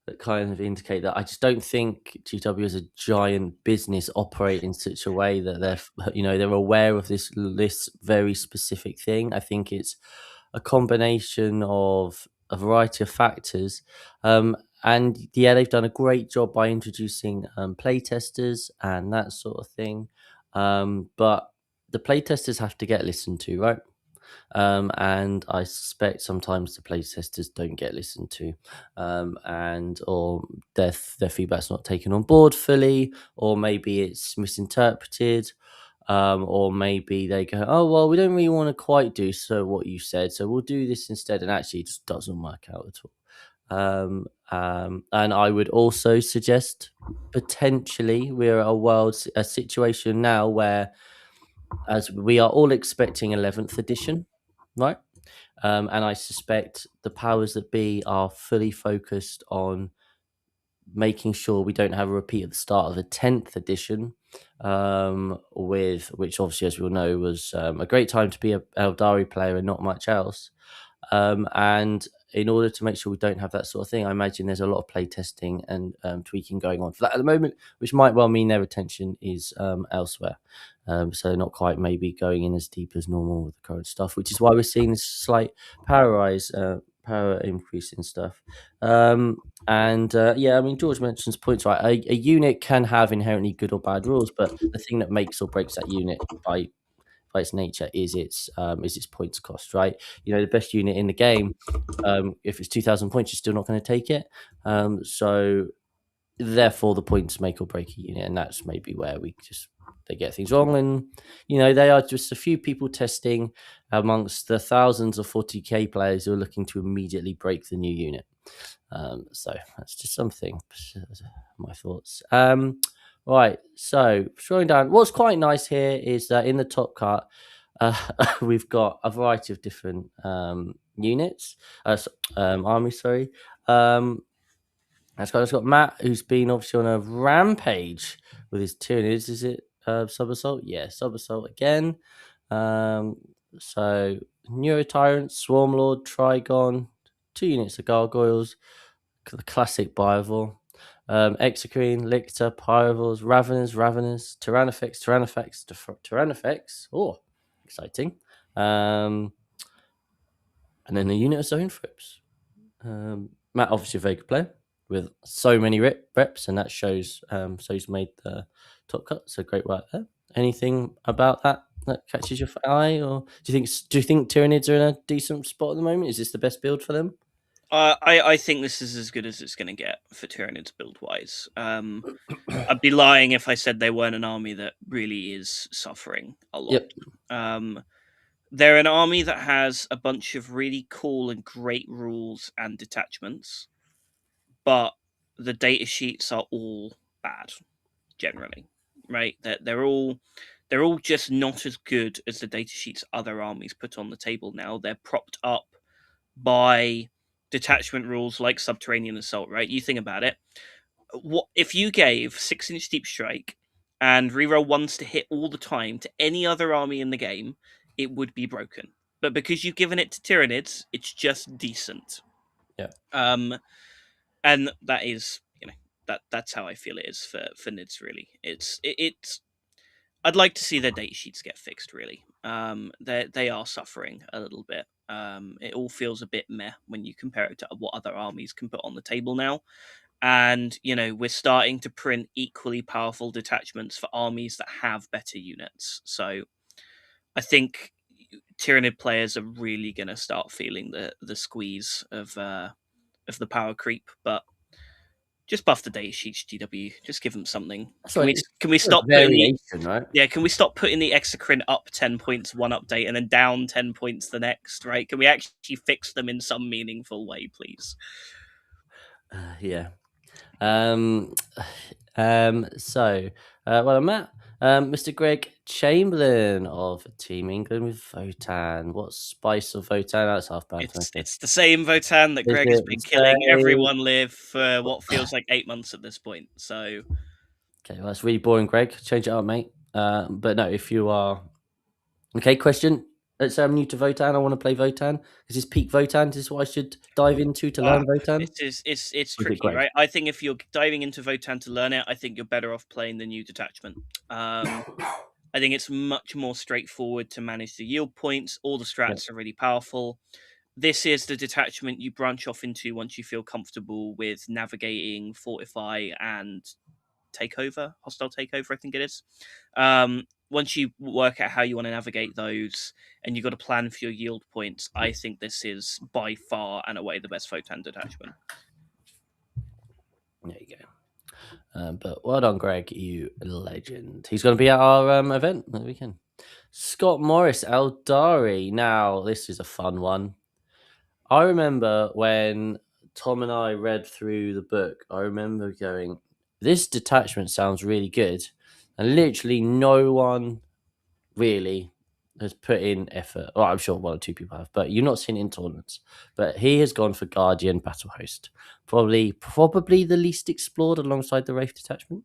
that kind of indicate that I just don't think GW as a giant business operate in such a way that they're aware of this very specific thing. I think it's a combination of a variety of factors. And yeah, they've done a great job by introducing playtesters and that sort of thing. But the playtesters have to get listened to, right? And I suspect sometimes the playtesters don't get listened to, and or their feedback's not taken on board fully, or maybe it's misinterpreted, or maybe they go, "Oh well, we don't really want to quite do so what you said, so we'll do this instead," and actually it just doesn't work out at all. And I would also suggest potentially we're at a situation now where as we are all expecting 11th edition, right? And I suspect the powers that be are fully focused on making sure we don't have a repeat at the start of the 10th edition, with which obviously, as we all know, was a great time to be a Aeldari player and not much else. And in order to make sure we don't have that sort of thing, I imagine there's a lot of play testing and tweaking going on for that at the moment, which might well mean their attention is elsewhere. So they're not quite maybe going in as deep as normal with the current stuff, which is why we're seeing this slight power increase in stuff. Yeah, I mean, George mentions points right. A unit can have inherently good or bad rules, but the thing that makes or breaks that unit by its nature is its points cost, right? The best unit in the game, if it's 2,000 points, you're still not going to take it. So therefore, the points make or break a unit, and that's maybe where they get things wrong. And they are just a few people testing amongst the thousands of 40k players who are looking to immediately break the new unit. So that's just something. My thoughts. Right, so scrolling down, what's quite nice here is that in the top cart, we've got a variety of different units, armies. Sorry. It's got Matt, who's been obviously on a rampage with his Tyranids. Is it Sub-Assault? Yeah, Sub-Assault again. So Neurotyrant, Swarmlord, Trigon, 2 units of Gargoyles, the classic Biovore. Exocrine, Lictor, Pyrovores, Raveners, Tyrannifex. Oh, exciting. And then the unit of Zone Frips. Matt, obviously a very good player with so many reps, and that shows. So he's made the top cut. So great work there. Anything about that catches your eye, or do you think Tyranids are in a decent spot at the moment? Is this the best build for them? I think this is as good as it's going to get for Tyranids build wise. I'd be lying if I said they weren't an army that really is suffering a lot. Yep. They're an army that has a bunch of really cool and great rules and detachments, but the data sheets are all bad generally, right? They're all just not as good as the data sheets other armies put on the table now. They're propped up by detachment rules like Subterranean Assault, right? You think about it. What if you gave 6-inch Deep Strike and reroll ones to hit all the time to any other army in the game, it would be broken. But because you've given it to Tyranids, it's just decent. Yeah. And that is, that's how I feel it is for Nids. Really, it's I'd like to see their data sheets get fixed. Really, they are suffering a little bit. It all feels a bit meh when you compare it to what other armies can put on the table now. And we're starting to print equally powerful detachments for armies that have better units. So I think Tyranid players are really going to start feeling the squeeze of the power creep. But just buff the data sheets, GW. Just give them something. Can we stop putting right? Yeah, can we stop putting the Exocrine up 10 points one update and then down 10 points the next, right? Can we actually fix them in some meaningful way, please? Yeah. Well, I'm Matt. Mr. Greg Chamberlain of Team England with Votan. What spice of Votan? That's half bad. It's the same Votan that Greg has been killing everyone live for what feels like 8 months at this point. So, okay, well, that's really boring, Greg. Change it up, mate. But no, if you are okay, question. Let's say I'm new to Votan. I want to play Votan. Is this peak Votan? Is this what I should dive into to learn Votan? It's tricky, right? I think if you're diving into Votan to learn it, I think you're better off playing the new detachment. I think it's much more straightforward to manage the yield points. All the strats are really powerful. This is the detachment you branch off into once you feel comfortable with navigating, fortify, and hostile takeover, I think it is. Once you work out how you want to navigate those and you've got a plan for your yield points, I think this is by far and away the best Votan detachment. There you go. But well done, Greg, you legend. He's going to be at our event that weekend. Scott Morris, Aeldari. Now, this is a fun one. I remember when Tom and I read through the book, I remember going, this detachment sounds really good. And literally no one really has put in effort. Well, I'm sure 1 or 2 people have, but you're not seeing it in tournaments. But he has gone for Guardian Battle Host. Probably the least explored alongside the Wraith detachment.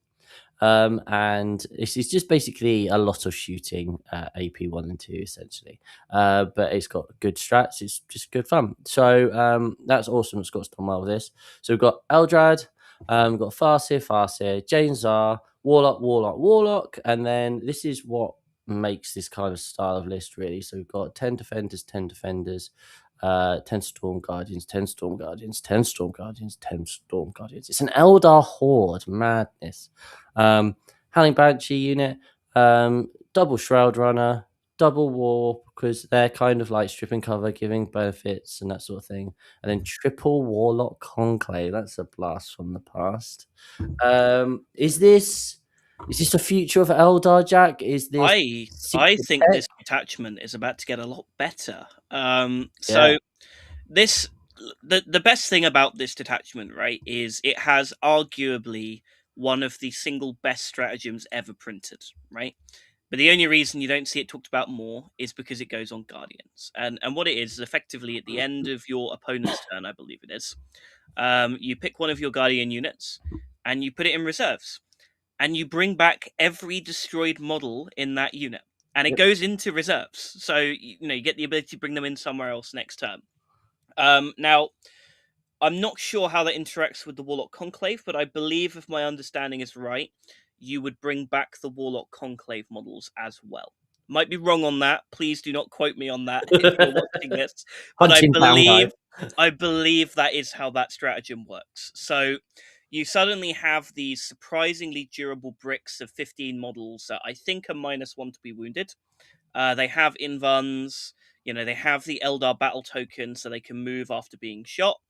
And it's just basically a lot of shooting AP 1 and 2 essentially, but it's got good strats. It's just good fun. So that's awesome. Scott's done well with this. So we've got Eldrad, we've got Farseer, Jane Zar, Warlock, and then this is what makes this kind of style of list really. So we've got 10 defenders, 10 Storm Guardians, 10 Storm Guardians, 10 Storm Guardians, 10 Storm Guardians. It's an Eldar Horde, madness. Howling Banshee unit, double Shroud Runner, double War, because they're kind of like stripping cover, giving benefits and that sort of thing. And then triple Warlock Conclave. That's a blast from the past. Is this the future of Eldar, Jack? Is this I think tech? this detachment is about to get a lot better. Yeah. So this the best thing about this detachment, right, is it has arguably one of the single best stratagems ever printed, right? But the only reason you don't see it talked about more is because it goes on Guardians. And what it is effectively at the end of your opponent's turn, I believe it is, you pick one of your Guardian units and you put it in reserves. And you bring back every destroyed model in that unit. And it goes into reserves. So, you get the ability to bring them in somewhere else next turn. Now, I'm not sure how that interacts with the Warlock Conclave, but I believe, if my understanding is right, you would bring back the Warlock Conclave models as well. Might be wrong on that. Please do not quote me on that if you're watching this. But I believe that is how that stratagem works. So you suddenly have these surprisingly durable bricks of 15 models that I think are -1 to be wounded. They have invuns. They have the Eldar battle token, so they can move after being shot.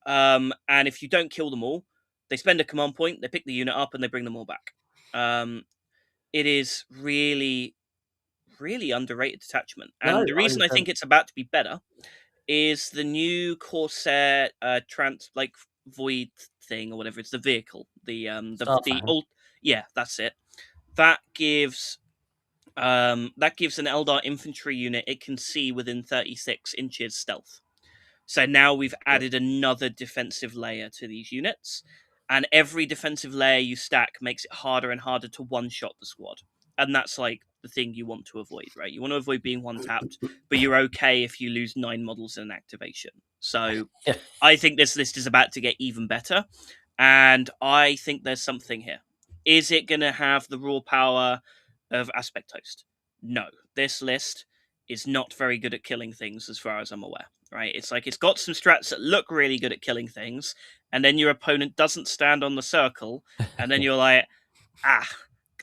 And if you don't kill them all, they spend a command point, they pick the unit up, and they bring them all back. It is really, really underrated detachment. And the reason I think it's about to be better is the new Corsair Void thing or whatever. It's the vehicle. That's it. That gives an Eldar infantry unit it can see within 36 inches stealth. So now we've added another defensive layer to these units, and every defensive layer you stack makes it harder and harder to one-shot the squad. And that's like the thing you want to avoid, right? You want to avoid being one-tapped, but you're okay if you lose 9 models in an activation. So I think this list is about to get even better, and I think there's something here. Is it going to have the raw power of Aspect Host? No. This list is not very good at killing things as far as I'm aware, right? It's like it's got some strats that look really good at killing things, and then your opponent doesn't stand on the circle, and then you're like,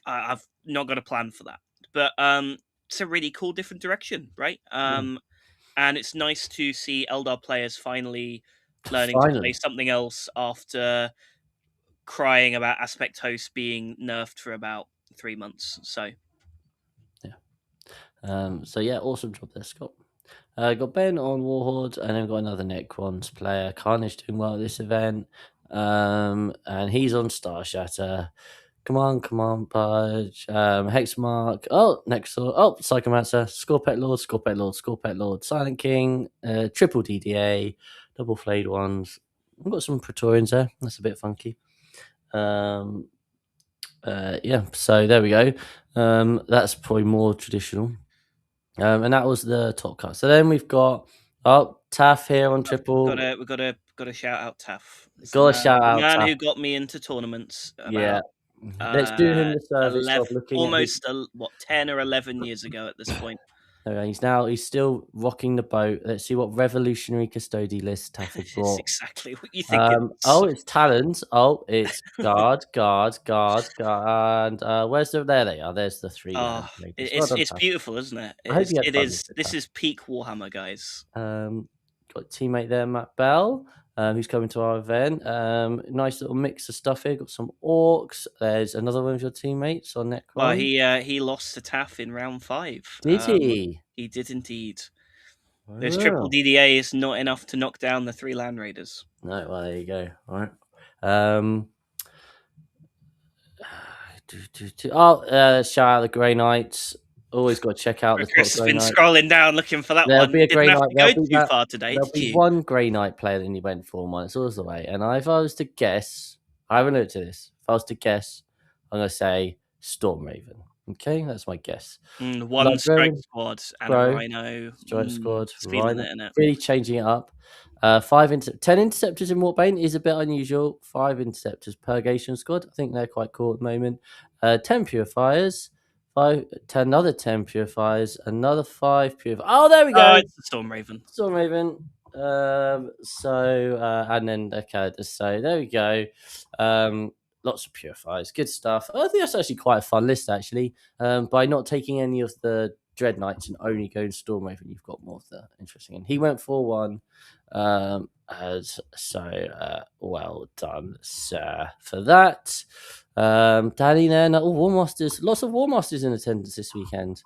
I've not got a plan for that. But it's a really cool different direction, right? And it's nice to see Eldar players finally learning to play something else after crying about Aspect Host being nerfed for about 3 months. So awesome job there, Scott. Got Ben on Warhorde, and then we've got another Necrons player. Carnage doing well at this event. And he's on Star Shatter. Come on, Pudge. Hexmark. Oh, Nexor. Oh, Psychomancer. Scorpet Lord. Silent King. Triple DDA. Double Flayed Ones. We've got some Praetorians there. That's a bit funky. So there we go. That's probably more traditional. And that was the top cut. So then we've got Taff here on triple. We've got to shout out Taff. Got to shout out the man Taff. who got me into tournaments. Let's do him the service of looking almost 10 or 11 years ago at this point. He's still rocking the boat. Let's see what revolutionary custody list Taff has brought. It's exactly what you think. It's talent. It's guard. And where's there they are. There's the 3. It's beautiful, isn't it? This is peak Warhammer, guys. Got a teammate there, Matt Bell, who's coming to our event. Nice little mix of stuff here. Got some Orks. There's another one of your teammates on Necron. Well, he lost to Taff in round 5. Did he? He did indeed. This triple DDA is not enough to knock down the 3 Land Raiders. No, well, there you go. All right. Shout out the Grey Knights. Always got to check out the Chris has been scrolling down looking for that There'll one. Be a Grey Knight. Go too far today. There'll be one Grey Knight player that you went for, it's always the way. And if I was to guess, I haven't looked at this. If I was to guess, I'm going to say Stormraven. Okay, that's my guess. One strike Librarian, squad and a Crow, rhino. Strike Squad, Just feeling Rhino. it in it. Really changing it up. 10 interceptors in Warbane is a bit unusual. 5 interceptors Purgation Squad. I think they're quite cool at the moment. 10 purifiers. 10 purifiers. Another 5 purifiers. Oh, there we Oh, go. it's the Stormraven. Stormraven. And then okay, so there we go. Lots of purifiers, good stuff. I think that's actually quite a fun list, actually. By not taking any of the Dread Knights and only going Stormraven, you've got more of the interesting. And he went for one. Well done, sir, for that. Danny, then War Masters, lots of War Masters in attendance this weekend.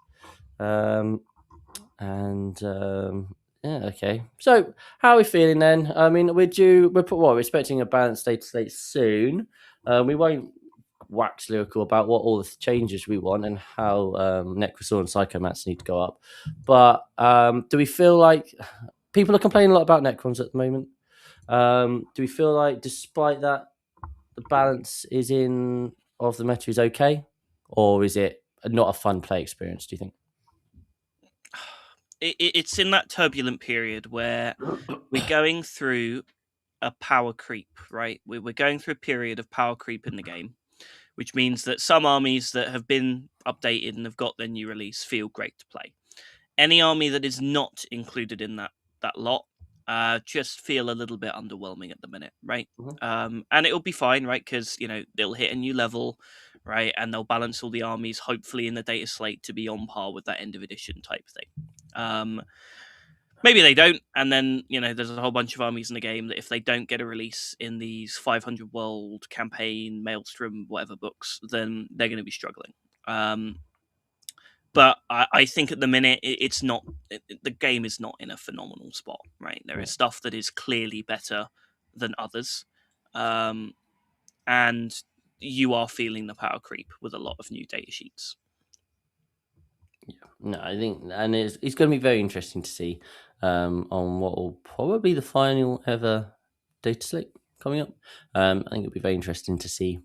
Yeah, okay. So, how are we feeling then? I mean, we're expecting a balanced data slate soon. We won't wax lyrical about what all the changes we want and how Necrosaur and Psychomats need to go up. But do we feel like people are complaining a lot about Necrons at the moment? Do we feel like, despite that, the balance is in of the meta is okay, or is it not a fun play experience? Do you think? It's in that turbulent period where we're going through a power creep, right? We're going through a period of power creep in the game, which means that some armies that have been updated and have got their new release feel great to play. Any army that is not included in that lot just feel a little bit underwhelming at the minute, right? And it'll be fine, right? Because they'll hit a new level, right? And they'll balance all the armies, hopefully in the data slate, to be on par with that end of edition type thing. Maybe they don't, and then there's a whole bunch of armies in the game that if they don't get a release in these 500 World campaign, Maelstrom, whatever books, then they're going to be struggling. But I think at the minute it's not. The game is not in a phenomenal spot, right? There is stuff that is clearly better than others, and you are feeling the power creep with a lot of new data sheets. Yeah, no, I think, and it's going to be very interesting to see on what will probably be the final ever data slate coming up. I think it'll be very interesting to see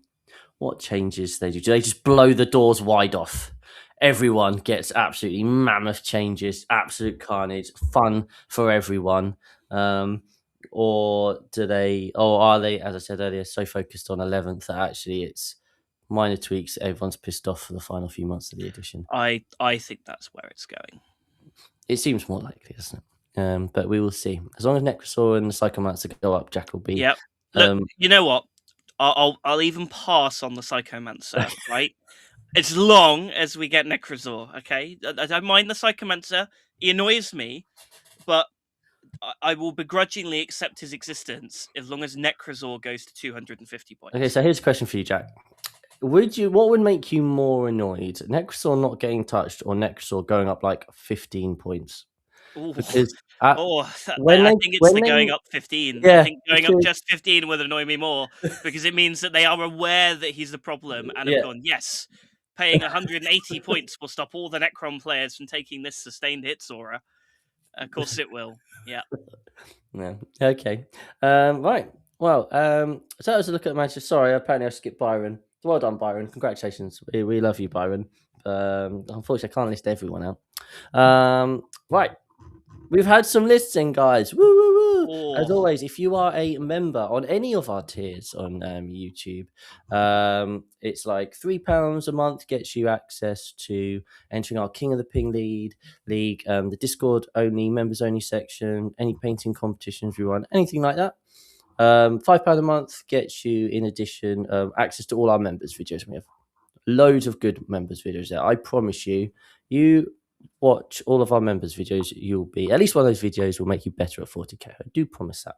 what changes they do. Do they just blow the doors wide off? Everyone gets absolutely mammoth changes, absolute carnage, fun for everyone. Or are they, as I said earlier, so focused on 11th that actually it's minor tweaks, everyone's pissed off for the final few months of the edition? I think that's where it's going. It seems more likely, doesn't it? But we will see. As long as Necrosaur and the Psychomancer go up, Jack will be. Yep. Look, you know what? I'll even pass on the Psychomancer, right? As long as we get Necrosaur, okay? I don't mind the Psychomancer. He annoys me, but I will begrudgingly accept his existence as long as Necrosaur goes to 250 points. Okay, so here's a question for you, Jack. What would make you more annoyed? Necrosaur not getting touched or Necrosaur going up like 15 points? Ooh. Because I think it's going up 15. Yeah, I think going up just 15 would annoy me more because it means that they are aware that he's the problem and have gone, yes, paying 180 points will stop all the Necron players from taking this sustained hits aura. Of course it will. Yeah. Yeah. Okay. Right. Well, so that was a look at Manchester. Sorry, apparently I skipped Byron. Well done, Byron. Congratulations. We love you, Byron. Unfortunately, I can't list everyone out. Right. We've had some lists in, guys. Woo, woo, woo. Oh. As always, if you are a member on any of our tiers on YouTube, it's like £3 a month gets you access to entering our King of the Ping League, the Discord only, members only section, any painting competitions we run, anything like that. £5 a month gets you, in addition, access to all our members' videos. We have loads of good members' videos there. I promise you, watch all of our members' videos, you'll be, at least one of those videos will make you better at 40k. I do promise that.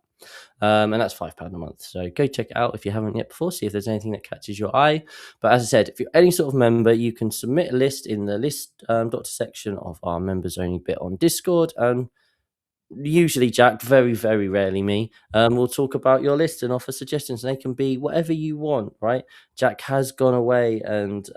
And that's £5 a month. So go check it out if you haven't yet before, see if there's anything that catches your eye. But as I said, if you're any sort of member, you can submit a list in the list doctor section of our members only bit on Discord. Usually Jack, very, very rarely me, will talk about your list and offer suggestions. They can be whatever you want, right? Jack has gone away and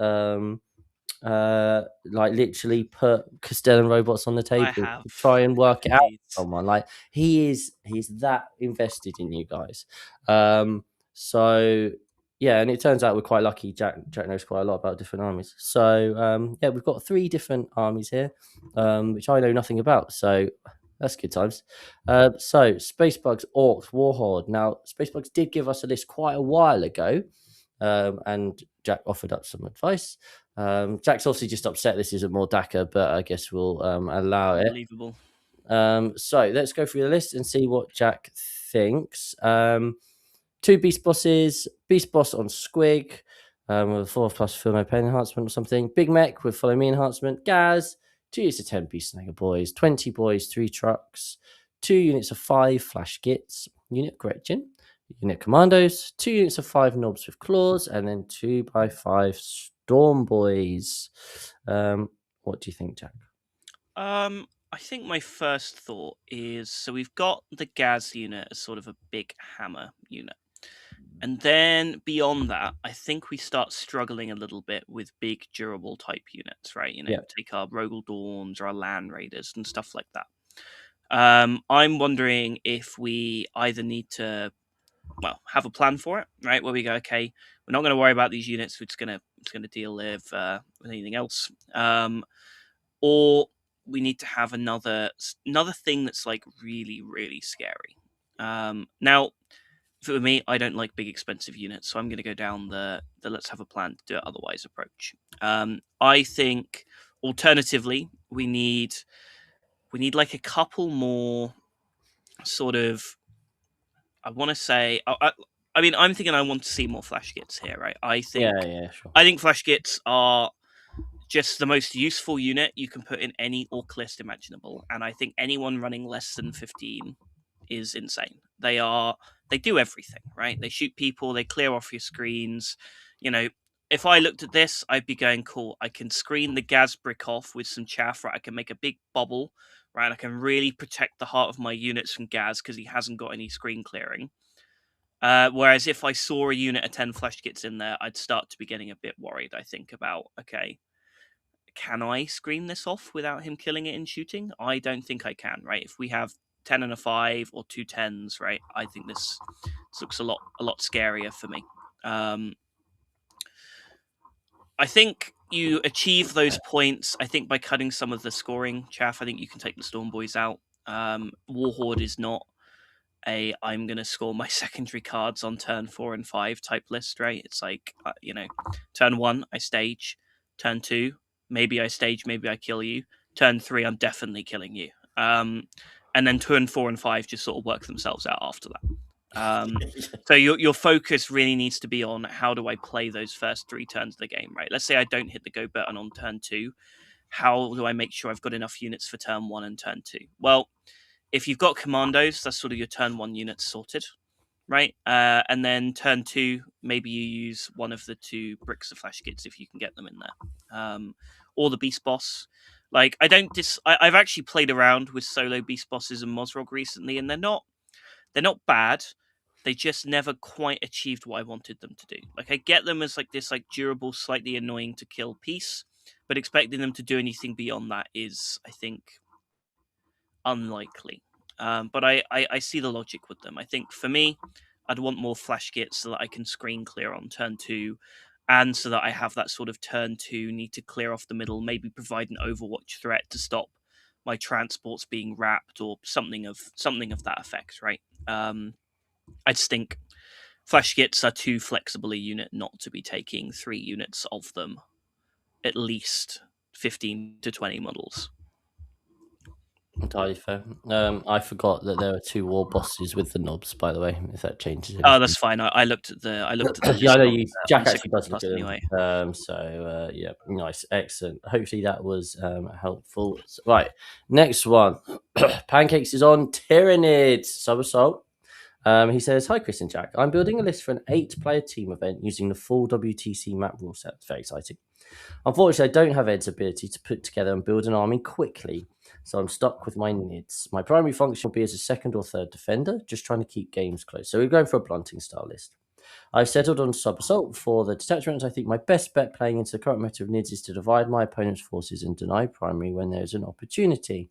literally put Castellan robots on the table to try and work it out with someone. Like he's that invested in you guys. So yeah, and it turns out we're quite lucky. Jack knows quite a lot about different armies. So yeah, we've got 3 different armies here, which I know nothing about. So that's good times. So Spacebugs, Orcs, Warhorde. Now Spacebugs did give us a list quite a while ago, and Jack offered up some advice. Jack's obviously just upset this isn't more DACA, but I guess we'll allow it. Unbelievable. So let's go through the list and see what Jack thinks. 2 beast bosses, beast boss on Squig, with a 4+ Feel No Pain enhancement or something. Big mech with Follow Me enhancement. Gaz, 2 units of 10 beast snagger boys, 20 boys, 3 trucks, 2 units of 5 flash gits, unit Gretchen, unit commandos, 2 units of 5 knobs with claws, and then 2x5 storm boys. What do you think, Jack? I think my first thought is, so we've got the Gaz unit as sort of a big hammer unit. And then beyond that, I think we start struggling a little bit with big durable type units, right? Yeah. Take our Rogel Dawns or our Land Raiders and stuff like that. I'm wondering if we either need to, have a plan for it, right? Where we go, okay, we're not going to worry about these units. We're just going to deal with anything else, or we need to have another thing that's like really, really scary. Now, if it were me, I don't like big expensive units, so I'm going to go down the let's have a plan to do it otherwise approach. I think alternatively we need like a couple more sort of, I want to say, I mean, I'm thinking I want to see more flash kits here, right? I think Sure. I think flash kits are just the most useful unit you can put in any orc list imaginable, and I think anyone running less than 15 is insane. They do everything, right? They shoot people, they clear off your screens. If I looked at this, I'd be going, cool, I can screen the Gaz brick off with some chaff, right? I can make a big bubble, right? I can really protect the heart of my units from Gaz because he hasn't got any screen clearing. Whereas if I saw a unit of 10 flash kits in there, I'd start to be getting a bit worried, I think, about, okay, can I screen this off without him killing it in shooting? I don't think I can, right? If we have 10 and a 5 or 2 10s, right, I think this looks a lot scarier for me. I think you achieve those points, I think, by cutting some of the scoring chaff. I think you can take the Storm Boys out. Warhorde is not I'm going to score my secondary cards on turn 4 and 5 type list, right? It's like, turn 1, I stage. Turn 2, maybe I stage, maybe I kill you. Turn 3, I'm definitely killing you. And then turn 4 and 5 just sort of work themselves out after that. So your focus really needs to be on how do I play those first 3 turns of the game, right? Let's say I don't hit the go button on turn 2. How do I make sure I've got enough units for turn 1 and turn 2? Well, if you've got commandos, that's sort of your turn 1 units sorted, right? And then turn 2, maybe you use one of the 2 bricks of flash kits if you can get them in there, or the beast boss. Like I've actually played around with solo beast bosses and Mozrog recently, and they're not bad. They just never quite achieved what I wanted them to do. Like I get them as like this like durable, slightly annoying to kill piece, but expecting them to do anything beyond that is, I think, unlikely. But I see the logic with them. I think for me, I'd want more flash kits so that I can screen clear on turn 2, and so that I have that sort of turn 2 need to clear off the middle, maybe provide an Overwatch threat to stop my transports being wrapped or something of that effect, right? I just think flash kits are too flexible a unit not to be taking 3 units of them, at least 15 to 20 models. Entirely fair. I forgot that there are 2 war bosses with the knobs, by the way, if that changes anything. Oh, that's fine. I looked at the Yeah, I know list Jack on actually does look Plus at them. anyway. So yeah, nice, excellent. Hopefully that was helpful. Right, next one. Pancakes is on Tyranids. Somersault. He says, "Hi, Chris and Jack. I'm building a list for an 8-player team event using the full WTC map rule set. Very exciting. Unfortunately, I don't have Ed's ability to put together and build an army quickly, so I'm stuck with my nids. My primary function will be as a 2nd or 3rd defender, just trying to keep games close. So we're going for a blunting style list. I've settled on sub assault for the detachment. I think my best bet playing into the current meta of nids is to divide my opponent's forces and deny primary when there is an opportunity.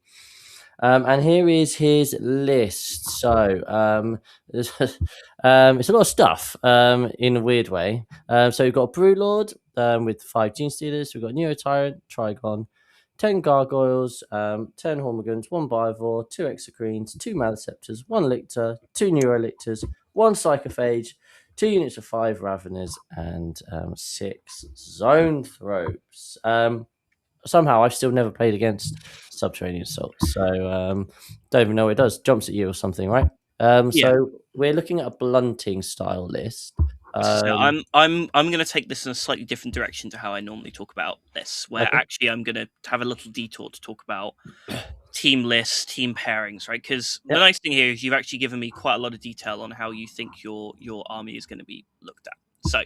And here is his list. So it's a lot of stuff in a weird way. So we've got a Brewlord with 5 Gene Stealers. We've got Neo Tyrant, Trigon, 10 Gargoyles, 10 Hormigons, 1 Bivore, 2 Exocrines, 2 Maleceptors, 1 Lictor, 2 Neurolictors, 1 Psychophage, 2 units of 5 Raveners, and 6 Zone Thropes. Somehow I've still never played against Subterranean Assault, so don't even know what it does. Jumps at you or something, right? Yeah. So we're looking at a blunting style list. So I'm going to take this in a slightly different direction to how I normally talk about this, where Okay. actually I'm going to have a little detour to talk about team lists, team pairings, right? Because the Yep. nice thing here is you've actually given me quite a lot of detail on how you think your army is going to be looked at. So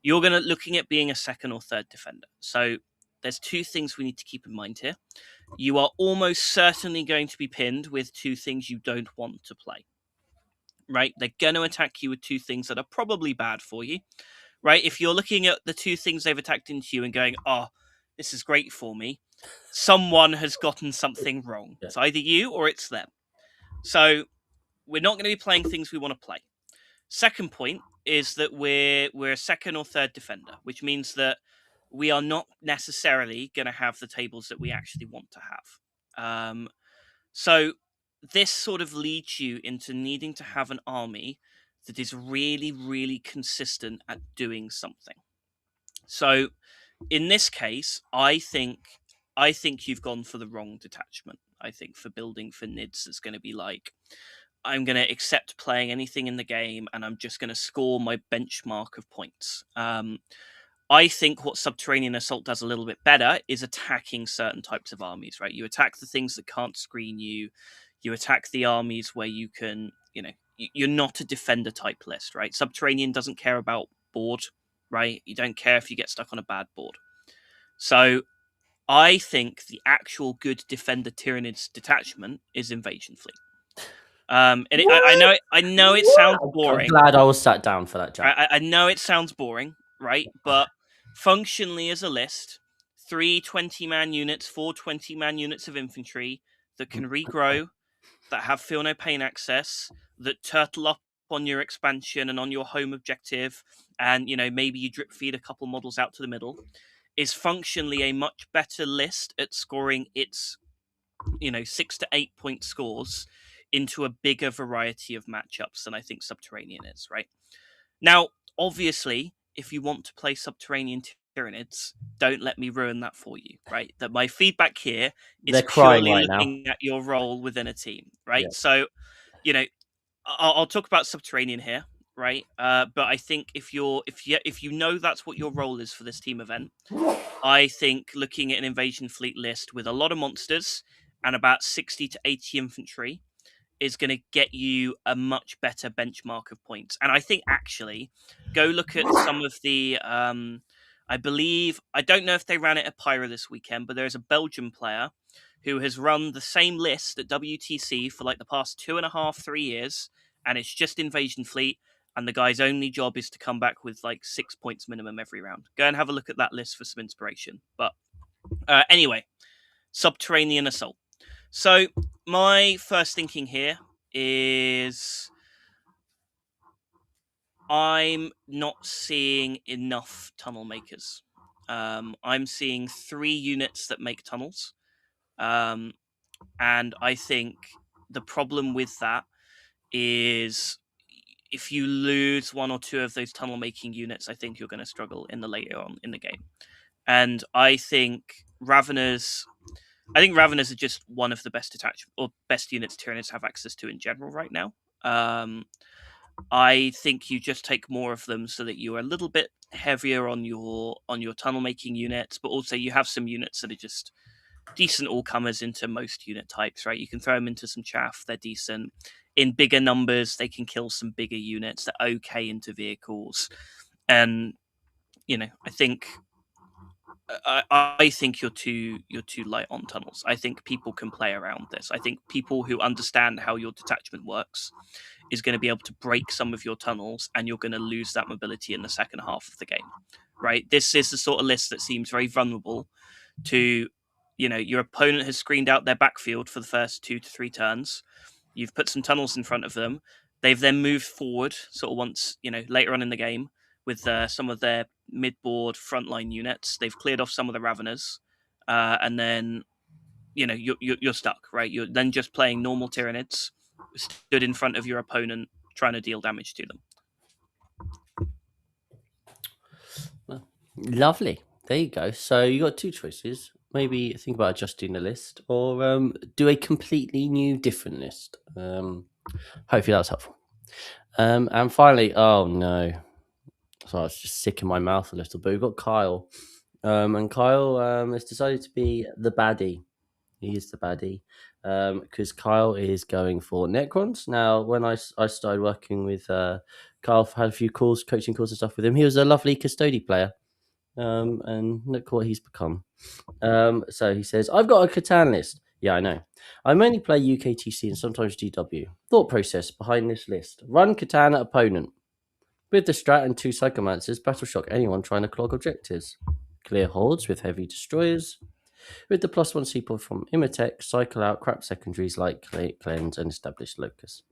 you're going to looking at being a second or third defender. So there's 2 things we need to keep in mind here. You are almost certainly going to be pinned with 2 things you don't want to play. Right? They're going to attack you with 2 things that are probably bad for you. Right? If you're looking at the 2 things they've attacked into you and going, "Oh, this is great for me," someone has gotten something wrong. Yeah. It's either you or it's them. So we're not going to be playing things we want to play. Second point is that we're a second or third defender, which means that we are not necessarily going to have the tables that we actually want to have. So this sort of leads you into needing to have an army that is really, really consistent at doing something. So in this case, I think you've gone for the wrong detachment. I think for building for Nids, it's going to be like, I'm going to accept playing anything in the game, and I'm just going to score my benchmark of points. I think what Subterranean Assault does a little bit better is attacking certain types of armies, right? You attack the things that can't screen you. You attack the armies where you can, you're not a defender type list, right? Subterranean doesn't care about board, right? You don't care if you get stuck on a bad board. So I think the actual good defender Tyranids detachment is Invasion Fleet. I know it sounds boring. I'm glad I was sat down for that, Jack. I know it sounds boring, right? But functionally as a list, 3 20-man units, 4 20-man units of infantry that can regrow, that have feel no pain access, that turtle up on your expansion and on your home objective, and maybe you drip feed a couple models out to the middle, is functionally a much better list at scoring its 6 to 8 point scores into a bigger variety of matchups than I think Subterranean is, right? Now, obviously, if you want to play Subterranean Tyranids, don't let me ruin that for you, right? That my feedback here is They're crying purely right now. looking at your role within a team, right? Yeah. So, I'll talk about Subterranean here, right? But I think if you know that's what your role is for this team event, I think looking at an invasion fleet list with a lot of monsters and about 60 to 80 infantry is going to get you a much better benchmark of points. And I think actually, go look at some of the. I don't know if they ran it at Pyro this weekend, but there's a Belgian player who has run the same list at WTC for like the past 2.5, 3 years, and it's just Invasion Fleet. And the guy's only job is to come back with like 6 points minimum every round. Go and have a look at that list for some inspiration. But anyway, Subterranean Assault. So my first thinking here is I'm not seeing enough tunnel makers. I'm seeing 3 units that make tunnels. And I think the problem with that is if you lose 1 or 2 of those tunnel making units, I think you're going to struggle in the later on in the game. And I think Raveners are just one of the best attachment or best units Tyranids have access to in general right now. I think you just take more of them so that you are a little bit heavier on your tunnel making units, but also you have some units that are just decent all comers into most unit types, right? You can throw them into some chaff; they're decent. In bigger numbers, they can kill some bigger units. They're okay into vehicles, and I think I think you're too light on tunnels. I think people can play around this. I think people who understand how your detachment works is going to be able to break some of your tunnels, and you're going to lose that mobility in the second half of the game. Right? This is the sort of list that seems very vulnerable to your opponent has screened out their backfield for the first 2 to 3 turns. You've put some tunnels in front of them. They've then moved forward, sort of once, later on in the game with some of their mid-board frontline units. They've cleared off some of the Raveners, and then, you're stuck, right? You're then just playing normal Tyranids, stood in front of your opponent, trying to deal damage to them. Well, lovely. There you go. So you got 2 choices. Maybe think about adjusting the list, or do a completely new, different list. Hopefully that was helpful. And finally, oh no, so I was just sick in my mouth a little bit. We've got Kyle, and Kyle has decided to be the baddie. He is the baddie because Kyle is going for Necrons. Now, when I started working with Kyle, had a few calls, coaching calls and stuff with him. He was a lovely Custodes player, and look what he's become. So he says, I've got a Catan list. Yeah, I know. I mainly play UKTC and sometimes GW. Thought process behind this list. Run Catan at opponent. With the strat and 2 Psychomancers, battle shock anyone trying to clog objectives. Clear holds with heavy destroyers. With the +1 seaport from Imatech, cycle out crap secondaries like Cleanse and Established Locus.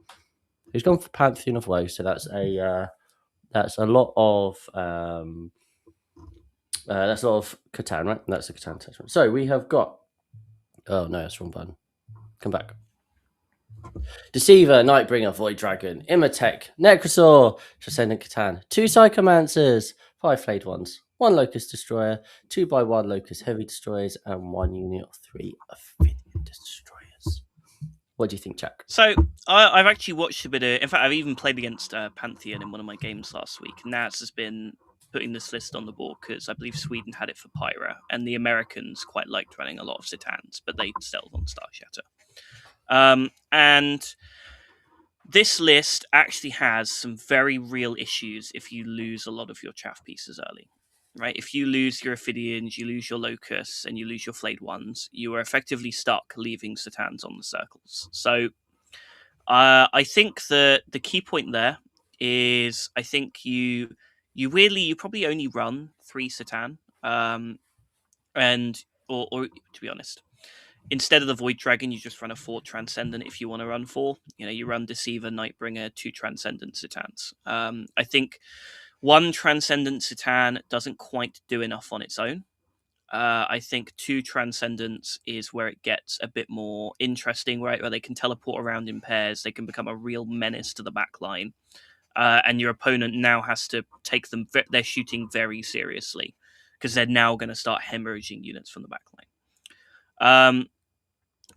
He's gone for Pantheon of Woe, so that's a lot of Catan, right? That's a Catan attachment. So we have got. Oh no, that's the wrong button. Come back. Deceiver, Nightbringer, Void Dragon, Imatech, Necrosaur, Transcendent Catan, 2 Psychomancers, 5 Flayed Ones, 1 Locust Destroyer, 2x1 Locust Heavy Destroyers, and 1 unit of 3 Ophidian Destroyers. What do you think, Jack? So I've actually watched a bit of. In fact, I've even played against Pantheon in one of my games last week. Naz has been putting this list on the board because I believe Sweden had it for Pyra, and the Americans quite liked running a lot of Citans, but they settled on Star Shatter. And this list actually has some very real issues if you lose a lot of your chaff pieces early. Right, if you lose your Ophidians, you lose your Locusts, and you lose your Flayed Ones, you are effectively stuck leaving Citans on the circles. So I think the key point there is I think you probably only run 3 Citan, and or to be honest, instead of the Void Dragon, you just run a 4 Transcendent if you want to run 4. You run Deceiver, Nightbringer, 2 Transcendent Citans. I think 1 Transcendent Citan doesn't quite do enough on its own. I think 2 Transcendents is where it gets a bit more interesting, right? Where they can teleport around in pairs, they can become a real menace to the back line. And your opponent now has to take them, they're shooting very seriously because they're now going to start hemorrhaging units from the back line.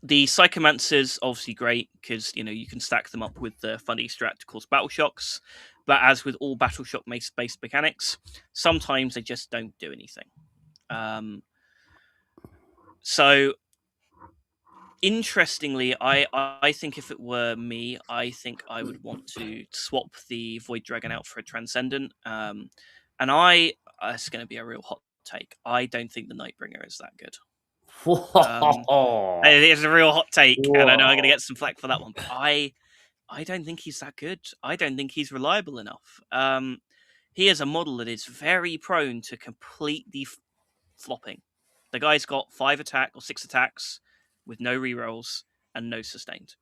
The Psychomancers, obviously great because you can stack them up with the funny strat to cause battle shocks. But as with all battle shock based mechanics, sometimes they just don't do anything. So interestingly, I think if it were me, I think I would want to swap the Void Dragon out for a Transcendent. And it's going to be a real hot take. I don't think the Nightbringer is that good. It is a real hot take, and I know I'm going to get some flack for that one. But I don't think he's that good. I don't think he's reliable enough. He is a model that is very prone to completely flopping. The guy's got 5 attack or 6 attacks with no rerolls and no sustained.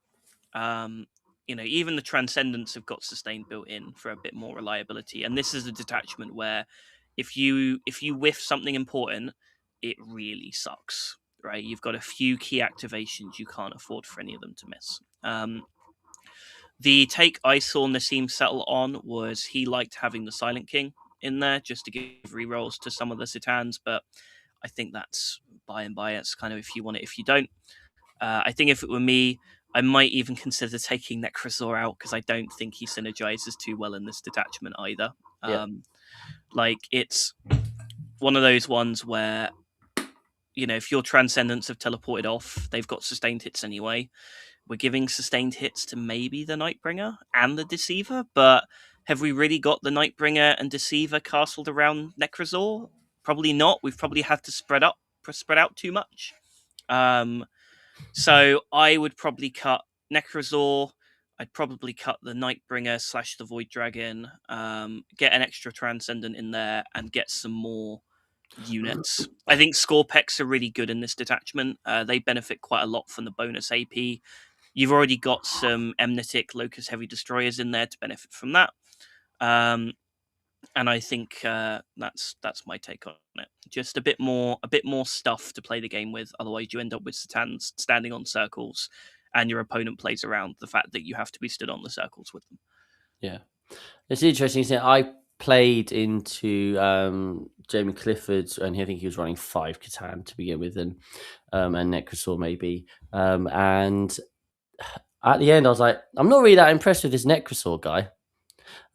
Even the Transcendents have got sustained built in for a bit more reliability. And this is a detachment where if you whiff something important, it really sucks. Right? You've got a few key activations you can't afford for any of them to miss. The take I saw Nassim settle on was he liked having the Silent King in there just to give rerolls to some of the Citans, but I think that's by and by. It's kind of if you want it, if you don't. I think if it were me, I might even consider taking Necrosaur out because I don't think he synergizes too well in this detachment either. It's one of those ones where if your Transcendents have teleported off, they've got sustained hits anyway. We're giving sustained hits to maybe the Nightbringer and the Deceiver, but have we really got the Nightbringer and Deceiver castled around Necrosaur? Probably not. We've probably had to spread out too much. So I would probably cut Necrosaur. I'd probably cut the Nightbringer / the Void Dragon. Get an extra Transcendent in there and get some more units. I think score pecks are really good in this detachment. They benefit quite a lot from the bonus AP. You've already got some Emnetic Locust Heavy Destroyers in there to benefit from that. And I think that's my take on it. Just a bit more stuff to play the game with. Otherwise, you end up with Satans standing on circles, and your opponent plays around the fact that you have to be stood on the circles with them. Yeah, it's interesting. Isn't it? I played into Jamie Clifford's, and I think he was running 5 Catan to begin with, and Necrosaur maybe. And at the end, I was like, I'm not really that impressed with this Necrosaur guy.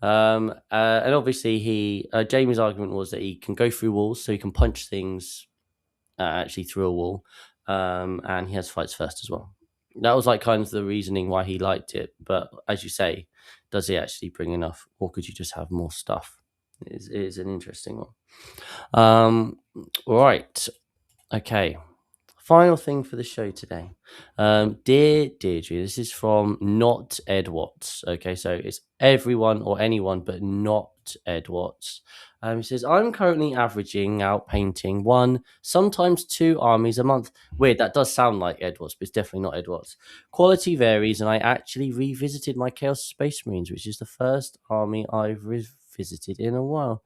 And obviously, Jamie's argument was that he can go through walls, so he can punch things actually through a wall, and he has fights first as well. That was like kind of the reasoning why he liked it. But as you say, does he actually bring enough, or could you just have more stuff? It is an interesting one. Right. Okay. Final thing for the show today. Dear Deirdre, this is from not Ed Watts. Okay, so it's everyone or anyone, but not Ed Watts. He says, I'm currently averaging out painting 1, sometimes 2 armies a month. Weird, that does sound like Ed Watts, but it's definitely not Ed Watts. Quality varies, and I actually revisited my Chaos Space Marines, which is the first army I've revisited in a while.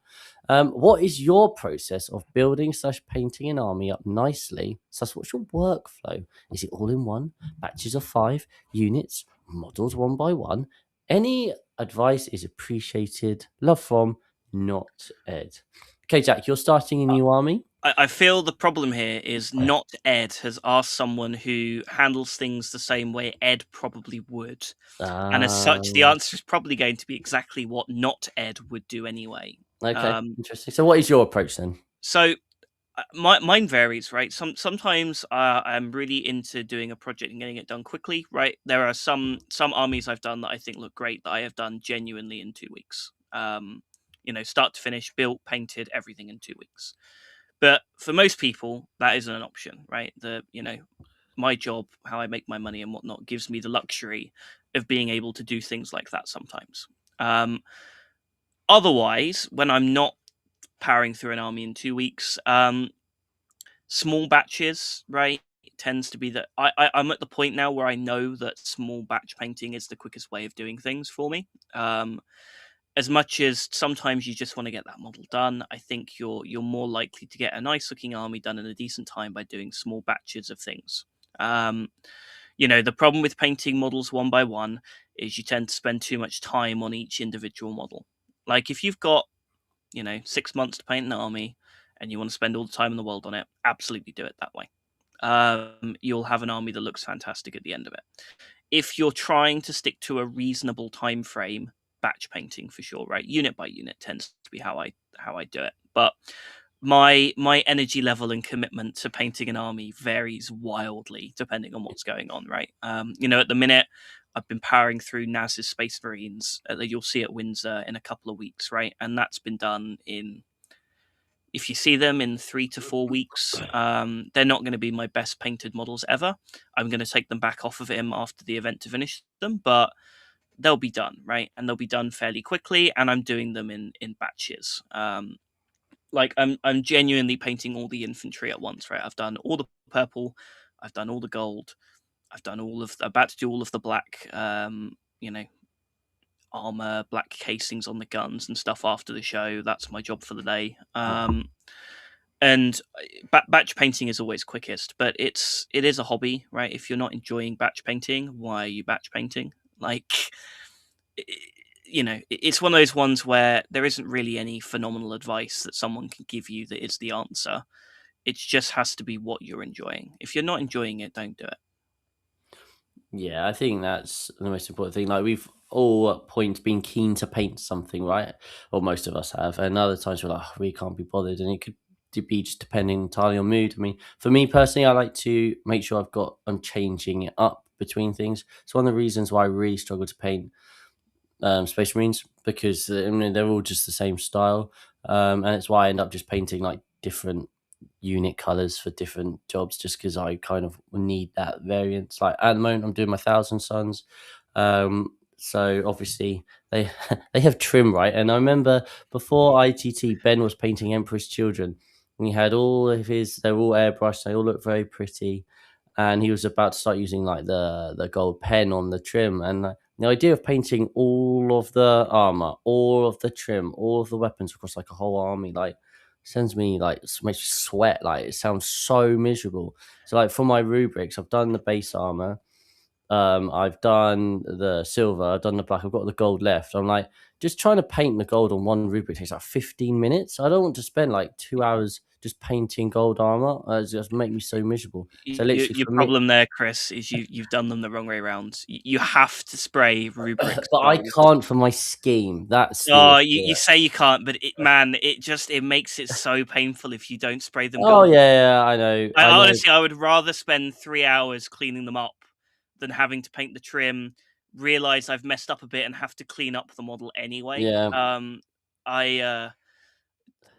What is your process of building / painting an army up nicely? So what's your workflow? Is it all in one? Batches of 5 units, models one by one? Any advice is appreciated. Love from not Ed. Okay, Jack, you're starting a new army. I feel the problem here is not Ed has asked someone who handles things the same way Ed probably would. And as such, the answer is probably going to be exactly what not Ed would do anyway. Okay, interesting. So what is your approach then? So mine varies, right? Sometimes I'm really into doing a project and getting it done quickly, right? There are some armies I've done that I think look great that I have done genuinely in 2 weeks. Start to finish, built, painted, everything in 2 weeks. But for most people, that isn't an option, right? My job, how I make my money and whatnot, gives me the luxury of being able to do things like that sometimes. Otherwise, when I'm not powering through an army in 2 weeks, small batches, right? It tends to be that I'm at the point now where I know that small batch painting is the quickest way of doing things for me. As much as sometimes you just want to get that model done, I think you're more likely to get a nice looking army done in a decent time by doing small batches of things. The problem with painting models one by one is you tend to spend too much time on each individual model. Like if you've got 6 months to paint an army and you want to spend all the time in the world on it, absolutely do it that way. You'll have an army that looks fantastic at the end of it. If you're trying to stick to a reasonable time frame, batch painting for sure, right? Unit by unit tends to be how I do it. But my energy level and commitment to painting an army varies wildly depending on what's going on, right? At the minute, I've been powering through Naz's Space Marines that you'll see at Windsor in a couple of weeks, right? And that's been done in, if you see them in 3 to 4 weeks, they're not going to be my best painted models ever. I'm going to take them back off of him after the event to finish them, but they'll be done, right? And they'll be done fairly quickly, and I'm doing them in batches. I'm genuinely painting all the infantry at once, right? I've done all the purple, I've done all the gold, about to do all of the black, armor, black casings on the guns and stuff after the show. That's my job for the day. And batch painting is always quickest, but it is a hobby, right? If you're not enjoying batch painting, why are you batch painting? It's one of those ones where there isn't really any phenomenal advice that someone can give you that is the answer. It just has to be what you're enjoying. If you're not enjoying it, don't do it. Yeah, I think that's the most important thing. Like we've all at points been keen to paint something, right? Or most of us have. And other times we're like, oh, we can't be bothered. And it could be just depending entirely on mood. I mean, for me personally, I like to make sure I'm changing it up between things. It's one of the reasons why I really struggle to paint Space Marines, because they're all just the same style. And it's why I end up just painting like different unit colors for different jobs, just because I kind of need that variance. Like at the moment I'm doing my Thousand Suns, so obviously they they have trim, right? And I remember before ITT, Ben was painting Emperor's Children, And he had all of his. They're all airbrushed. They all look very pretty. And he was about to start using like the gold pen on the trim. And the idea of painting all of the armor, all of the trim, all of the weapons across like a whole army, like sends me like makes me sweat. Like it sounds so miserable. So like for my rubrics, I've done the base armor. I've done the silver, I've done the black, I've got the gold left. I'm like, just trying to paint the gold on one rubric takes like 15 minutes. I don't want to spend like 2 hours just painting gold armor. It just make me so miserable. So literally Your for me, problem there, Chris, is you've done them the wrong way around. You have to spray rubrics but I gold. can't for my scheme. That's the Oh, issue. you say you can't, but it makes it so painful if you don't spray them Oh gold. yeah, I know, I I know. honestly, I would rather spend 3 hours cleaning them up than having to paint the trim, realize I've messed up a bit, and have to clean up the model anyway. Yeah, I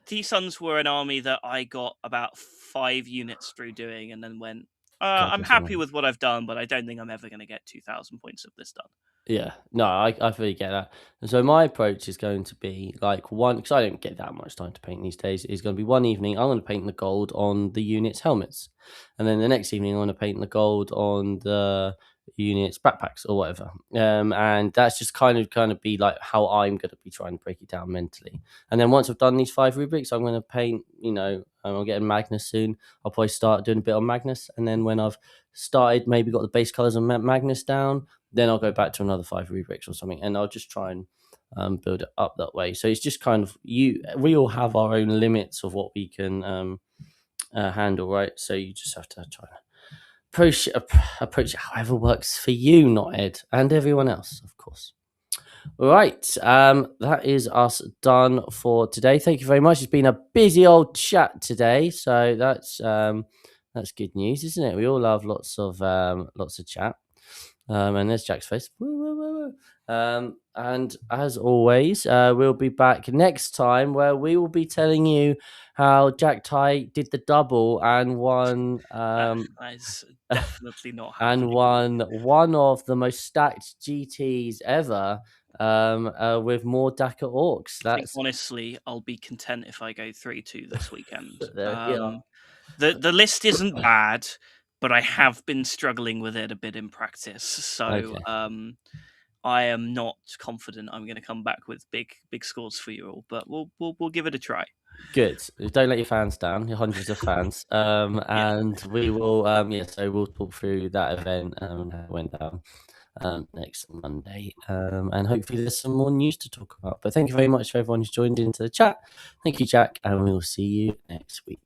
T-Suns were an army that I got about 5 units through doing, and then went. God, I'm that's happy annoying. with what I've done, but I don't think I'm ever going to get 2,000 points of this done. Yeah, no, I fully get that. And so my approach is going to be like one, because I don't get that much time to paint these days. Is going to be one evening I'm going to paint the gold on the units' helmets, and then the next evening I'm going to paint the gold on the units' backpacks or whatever. And that's just kind of be like how I'm going to be trying to break it down mentally. And then once I've done these 5 rubrics, I'm going to paint. I'm getting Magnus soon. I'll probably start doing a bit on Magnus, and then when I've started, maybe got the base colors on Magnus down, then I'll go back to another 5 rubrics or something, and I'll just try and build it up that way. So it's just kind of we all have our own limits of what we can handle, right? So you just have to try and approach it however works for you, not Ed, and everyone else, of course. All right, that is us done for today. Thank you very much. It's been a busy old chat today, so that's good news, isn't it? We all love lots of chat. And there's Jack's face. And as always, we'll be back next time where we will be telling you how Jack Ty did the double and won That is definitely not and happening. won one of the most stacked GTs ever with more Daka Orcs. I think That's honestly, I'll be content if I go 3-2 this weekend. there we are. The list isn't bad, but I have been struggling with it a bit in practice. So Okay. I am not confident I'm going to come back with big scores for you all, but we'll give it a try. Good. Don't let your fans down. Your hundreds of fans. Yeah. And we will. So we'll talk through that event how it went down next Monday. And hopefully there's some more news to talk about. But thank you very much for everyone who's joined into the chat. Thank you, Jack, and we will see you next week.